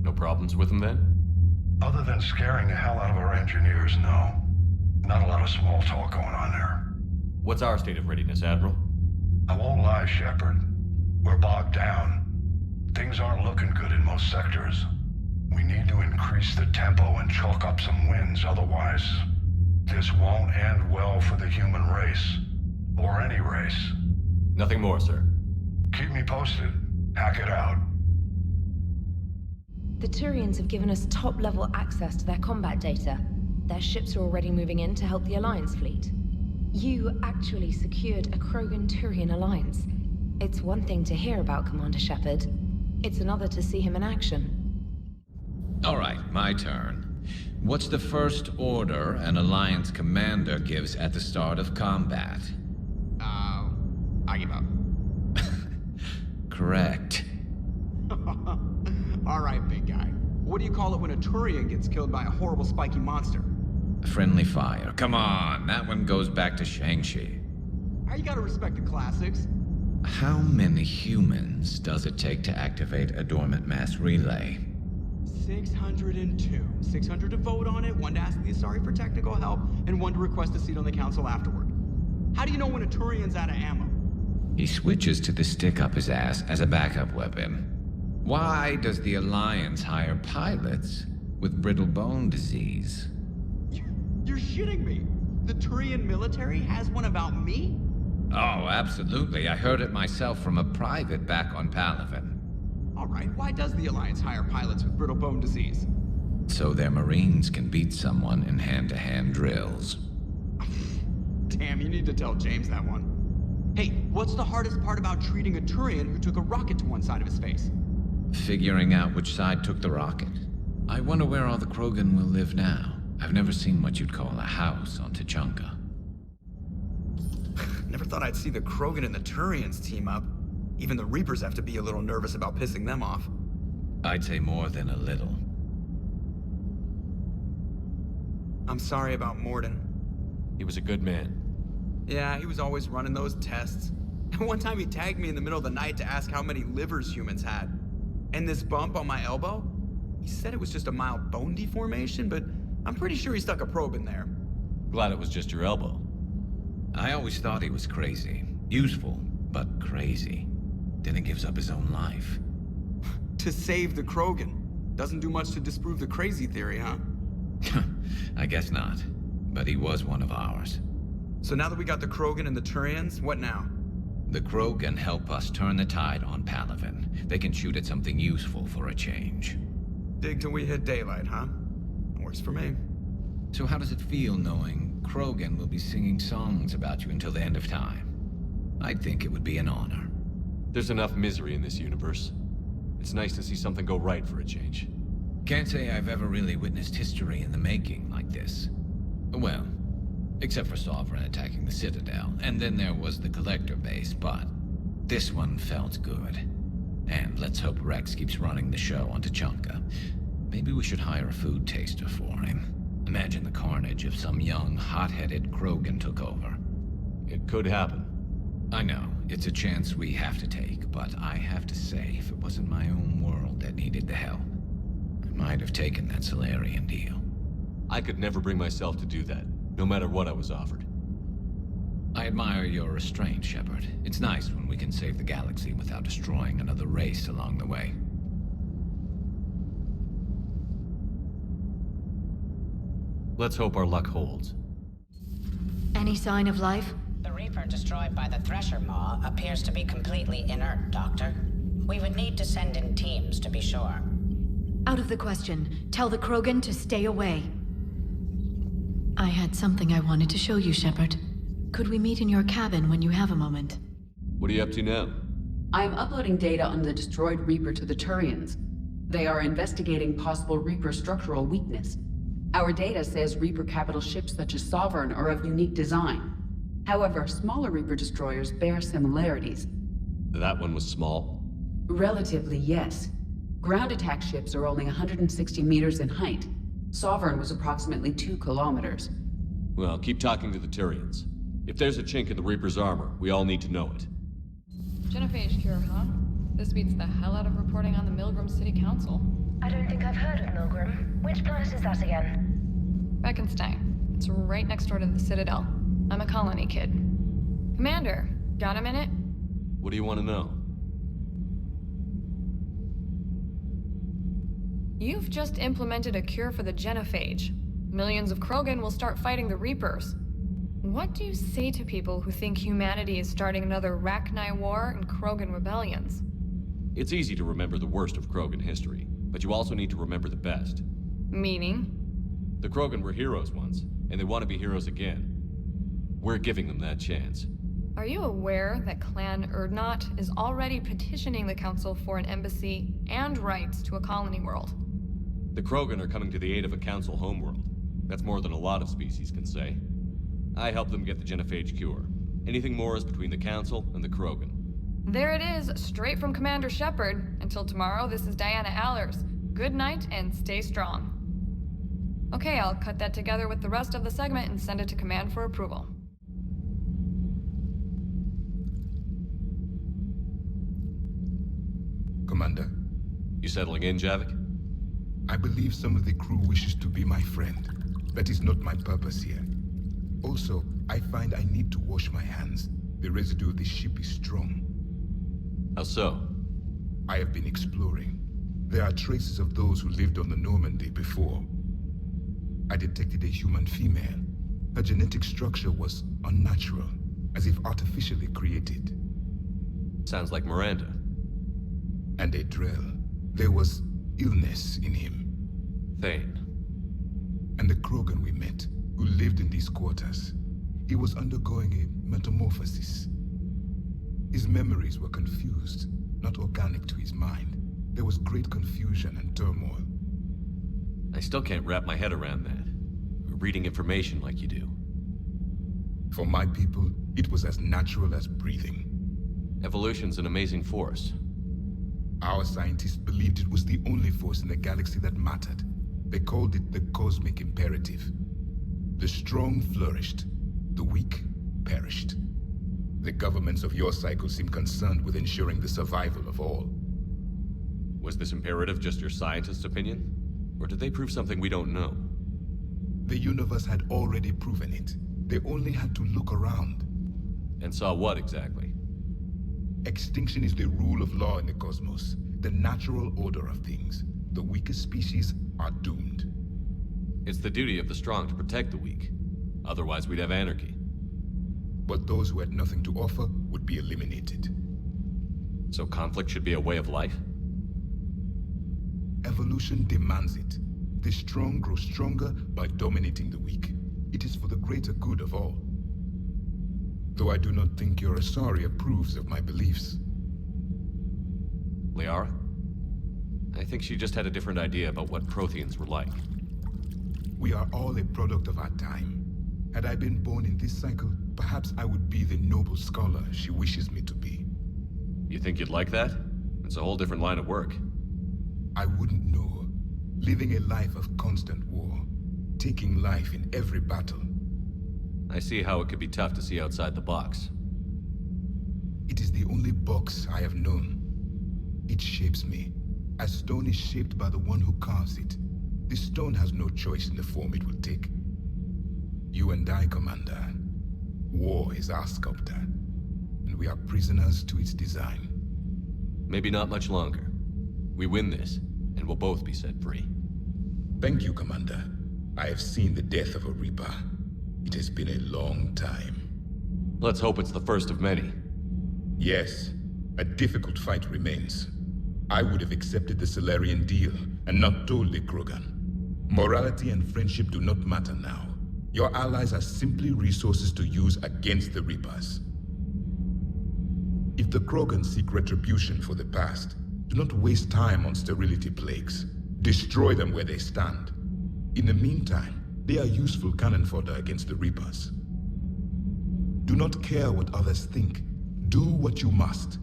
No problems with them then? Other than scaring the hell out of our engineers, no. Not a lot of small talk going on there. What's our state of readiness, Admiral? I won't lie, Shepard. We're bogged down. Things aren't looking good in most sectors. We need to increase the tempo and chalk up some wins, otherwise this won't end well for the human race. Or any race. Nothing more, sir. Keep me posted. Hack it out. The Turians have given us top-level access to their combat data. Their ships are already moving in to help the Alliance fleet. You actually secured a Krogan-Turian alliance. It's one thing to hear about Commander Shepard. It's another to see him in action. All right, my turn. What's the first order an Alliance commander gives at the start of combat? I give up. Correct. All right, big guy. What do you call it when a Turian gets killed by a horrible spiky monster? Friendly fire. Come on, that one goes back to Shang-Chi. You gotta respect the classics. How many humans does it take to activate a dormant mass relay? 602. 600 to vote on it, 1 to ask the Asari for technical help, and 1 to request a seat on the council afterward. How do you know when a Turian's out of ammo? He switches to the stick up his ass as a backup weapon. Why does the Alliance hire pilots with brittle bone disease? You're shitting me. The Turian military has one about me? Oh, absolutely. I heard it myself from a private back on Palaven. All right, why does the Alliance hire pilots with brittle bone disease? So their Marines can beat someone in hand-to-hand drills. Damn, you need to tell James that one. Hey, what's the hardest part about treating a Turian who took a rocket to one side of his face? Figuring out which side took the rocket. I wonder where all the Krogan will live now. I've never seen what you'd call a house on Tachanka. Never thought I'd see the Krogan and the Turians team up. Even the Reapers have to be a little nervous about pissing them off. I'd say more than a little. I'm sorry about Morden. He was a good man. Yeah, he was always running those tests. And one time he tagged me in the middle of the night to ask how many livers humans had. And this bump on my elbow? He said it was just a mild bone deformation, but I'm pretty sure he stuck a probe in there. Glad it was just your elbow. I always thought he was crazy. Useful, but crazy. Then he gives up his own life. To save the Krogan. Doesn't do much to disprove the crazy theory, huh? I guess not. But he was one of ours. So now that we got the Krogan and the Turians, what now? The Krogan help us turn the tide on Palaven. They can shoot at something useful for a change. Dig till we hit daylight, huh? Works for me. So how does it feel knowing Krogan will be singing songs about you until the end of time? I'd think it would be an honor. There's enough misery in this universe. It's nice to see something go right for a change. Can't say I've ever really witnessed history in the making like this. Well, Except for Sovereign attacking the Citadel, and then there was the Collector base, but this one felt good. And let's hope Rex keeps running the show on Tuchanka. Maybe we should hire a food taster for him. Imagine the carnage if some young, hot-headed Krogan took over. It could happen. I know, it's a chance we have to take, but I have to say, if it wasn't my own world that needed the help, I might have taken that Solarian deal. I could never bring myself to do that, no matter what I was offered. I admire your restraint, Shepard. It's nice when we can save the galaxy without destroying another race along the way. Let's hope our luck holds. Any sign of life? The Reaper destroyed by the Thresher Maw appears to be completely inert, Doctor. We would need to send in teams to be sure. Out of the question. Tell the Krogan to stay away. I had something I wanted to show you, Shepard. Could we meet in your cabin when you have a moment? What are you up to now? I am uploading data on the destroyed Reaper to the Turians. They are investigating possible Reaper structural weakness. Our data says Reaper capital ships such as Sovereign are of unique design. However, smaller Reaper destroyers bear similarities. That one was small? Relatively, yes. Ground attack ships are only 160 meters in height. Sovereign was approximately 2 kilometers. Well, keep talking to the Turians. If there's a chink in the Reaper's armor, we all need to know it. Genophage cure, huh? This beats the hell out of reporting on the Milgram City Council. I don't think I've heard of Milgram. Which planet is that again? Beckenstein. It's right next door to the Citadel. I'm a colony kid. Commander, got a minute? What do you want to know? You've just implemented a cure for the genophage. Millions of Krogan will start fighting the Reapers. What do you say to people who think humanity is starting another Rachni War and Krogan rebellions? It's easy to remember the worst of Krogan history, but you also need to remember the best. Meaning? The Krogan were heroes once, and they want to be heroes again. We're giving them that chance. Are you aware that Clan Urdnot is already petitioning the Council for an embassy and rights to a colony world? The Krogan are coming to the aid of a Council homeworld. That's more than a lot of species can say. I helped them get the genophage cure. Anything more is between the Council and the Krogan. There it is, straight from Commander Shepard. Until tomorrow, this is Diana Allers. Good night and stay strong. Okay, I'll cut that together with the rest of the segment and send it to Command for approval. Commander? You settling in, Javik? I believe some of the crew wishes to be my friend. That is not my purpose here. Also, I find I need to wash my hands. The residue of the ship is strong. How so? I have been exploring. There are traces of those who lived on the Normandy before. I detected a human female. Her genetic structure was unnatural, as if artificially created. Sounds like Miranda. And a Drell. There was illness in him. Thane. And the Krogan we met, who lived in these quarters. He was undergoing a metamorphosis. His memories were confused, not organic to his mind. There was great confusion and turmoil. I still can't wrap my head around that. Reading information like you do. For my people, it was as natural as breathing. Evolution's an amazing force. Our scientists believed it was the only force in the galaxy that mattered. They called it the cosmic imperative. The strong flourished, the weak perished. The governments of your cycle seem concerned with ensuring the survival of all. Was this imperative just your scientist's opinion? Or did they prove something we don't know? The universe had already proven it. They only had to look around. And saw what exactly? Extinction is the rule of law in the cosmos, the natural order of things. The weakest species are doomed. It's the duty of the strong to protect the weak. Otherwise, we'd have anarchy. But those who had nothing to offer would be eliminated. So conflict should be a way of life? Evolution demands it. The strong grow stronger by dominating the weak. It is for the greater good of all. Though I do not think your Asari approves of my beliefs. Liara? I think she just had a different idea about what Protheans were like. We are all a product of our time. Had I been born in this cycle, perhaps I would be the noble scholar she wishes me to be. You think you'd like that? It's a whole different line of work. I wouldn't know. Living a life of constant war. Taking life in every battle. I see how it could be tough to see outside the box. It is the only box I have known. It shapes me. As stone is shaped by the one who carves it, this stone has no choice in the form it will take. You and I, Commander. War is our sculptor, and we are prisoners to its design. Maybe not much longer. We win this, and we'll both be set free. Thank you, Commander. I have seen the death of a Reaper. It has been a long time. Let's hope it's the first of many. Yes, a difficult fight remains. I would have accepted the Solarian deal and not told the Krogan. Morality and friendship do not matter now. Your allies are simply resources to use against the Reapers. If the Krogan seek retribution for the past, do not waste time on sterility plagues. Destroy them where they stand. In the meantime, they are useful cannon fodder against the Reapers. Do not care what others think. Do what you must.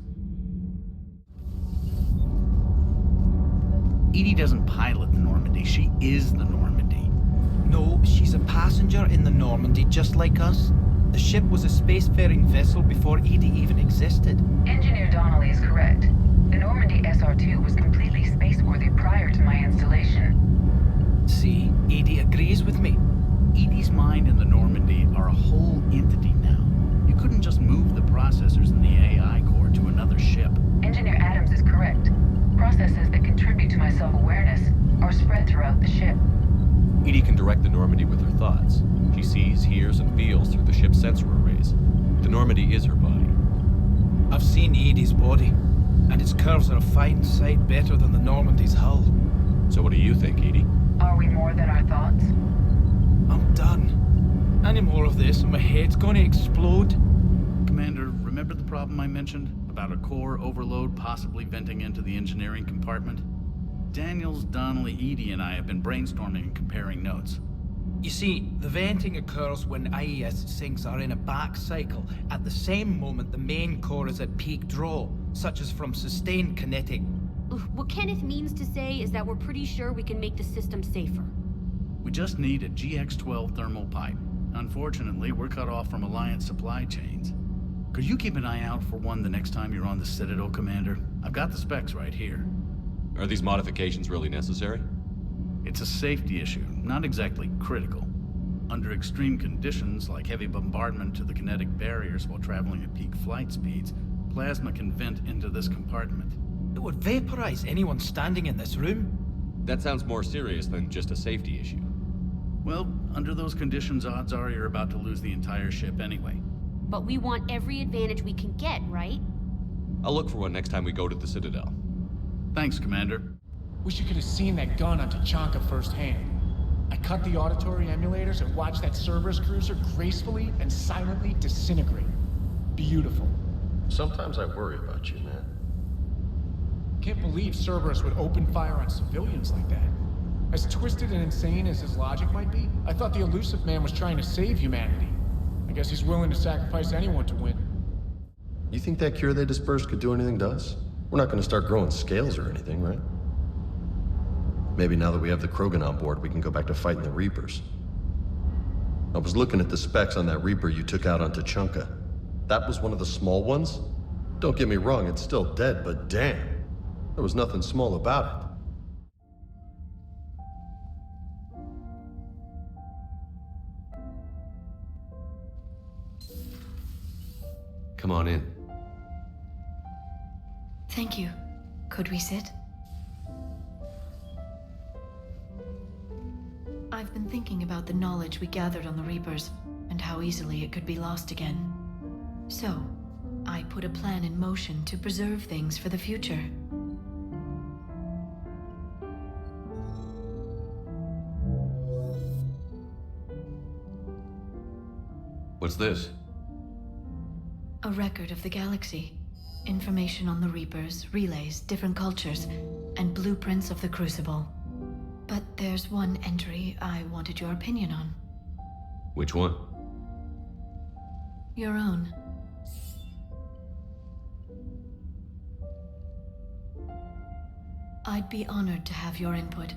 Edie doesn't pilot the Normandy, she is the Normandy. No, she's a passenger in the Normandy, just like us. The ship was a spacefaring vessel before Edie even existed. Engineer Donnelly is correct. The Normandy SR-2 was completely spaceworthy prior to my installation. See, Edie agrees with me. Edie's mind and the Normandy are a whole entity now. You couldn't just move the processors in the AI core to another ship. Engineer Adams is correct. Processes that contribute to my self-awareness are spread throughout the ship. Edie can direct the Normandy with her thoughts. She sees, hears, and feels through the ship's sensor arrays. The Normandy is her body. I've seen Edie's body, and its curves are a fine sight better than the Normandy's hull. So what do you think, Edie? Are we more than our thoughts? I'm done. Any more of this and my head's gonna explode. Commander, remember the problem I mentioned? About a core overload possibly venting into the engineering compartment? Daniels, Donnelly, Edie, and I have been brainstorming and comparing notes. You see, the venting occurs when IES sinks are in a back cycle, at the same moment the main core is at peak draw, such as from sustained kinetic. What Kenneth means to say is that we're pretty sure we can make the system safer. We just need a GX-12 thermal pipe. Unfortunately, we're cut off from Alliance supply chains. Could you keep an eye out for one the next time you're on the Citadel, Commander? I've got the specs right here. Are these modifications really necessary? It's a safety issue, not exactly critical. Under extreme conditions, like heavy bombardment to the kinetic barriers while traveling at peak flight speeds, plasma can vent into this compartment. It would vaporize anyone standing in this room. That sounds more serious than just a safety issue. Well, under those conditions, odds are you're about to lose the entire ship anyway. But we want every advantage we can get, right? I'll look for one next time we go to the Citadel. Thanks, Commander. Wish you could have seen that gun on Tachanka firsthand. I cut the auditory emulators and watched that Cerberus cruiser gracefully and silently disintegrate. Beautiful. Sometimes I worry about you, man. Can't believe Cerberus would open fire on civilians like that. As twisted and insane as his logic might be, I thought the elusive man was trying to save humanity. I guess he's willing to sacrifice anyone to win. You think that cure they dispersed could do anything to us? We're not going to start growing scales or anything, right? Maybe now that we have the Krogan on board, we can go back to fighting the Reapers. I was looking at the specs on that Reaper you took out on Tachanka. That was one of the small ones? Don't get me wrong, it's still dead, but damn, there was nothing small about it. Come on in. Thank you. Could we sit? I've been thinking about the knowledge we gathered on the Reapers, and how easily it could be lost again. So, I put a plan in motion to preserve things for the future. What's this? A record of the galaxy. Information on the Reapers, relays, different cultures, and blueprints of the Crucible. But there's one entry I wanted your opinion on. Which one? Your own. I'd be honored to have your input.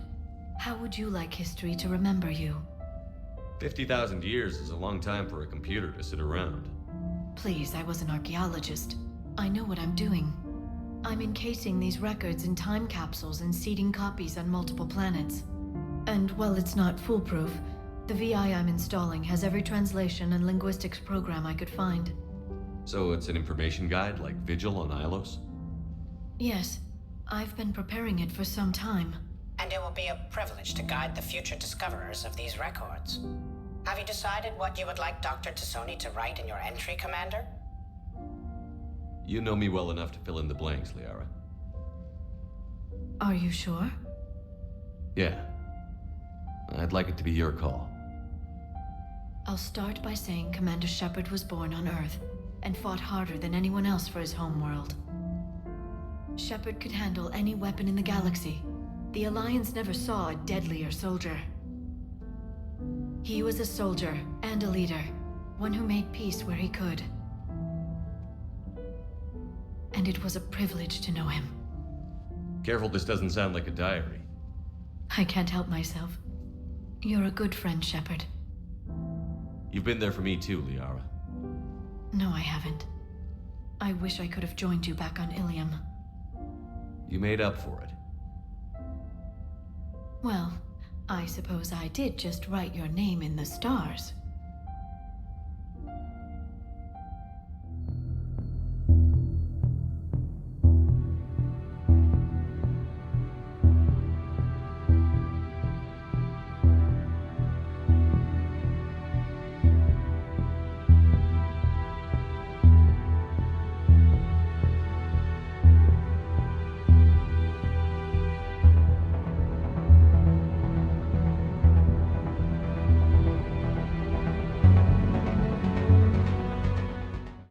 How would you like history to remember you? 50,000 years is a long time for a computer to sit around. Please, I was an archaeologist. I know what I'm doing. I'm encasing these records in time capsules and seeding copies on multiple planets. And while it's not foolproof, the VI I'm installing has every translation and linguistics program I could find. So it's an information guide like Vigil on Ilos? Yes. I've been preparing it for some time. And it will be a privilege to guide the future discoverers of these records. Have you decided what you would like Dr. Tassoni to write in your entry, Commander? You know me well enough to fill in the blanks, Liara. Are you sure? Yeah. I'd like it to be your call. I'll start by saying Commander Shepard was born on Earth and fought harder than anyone else for his homeworld. Shepard could handle any weapon in the galaxy. The Alliance never saw a deadlier soldier. He was a soldier and a leader, one who made peace where he could. And it was a privilege to know him. Careful, this doesn't sound like a diary. I can't help myself. You're a good friend, Shepard. You've been there for me too, Liara. No, I haven't. I wish I could have joined you back on Ilium. You made up for it. Well, I suppose I did just write your name in the stars.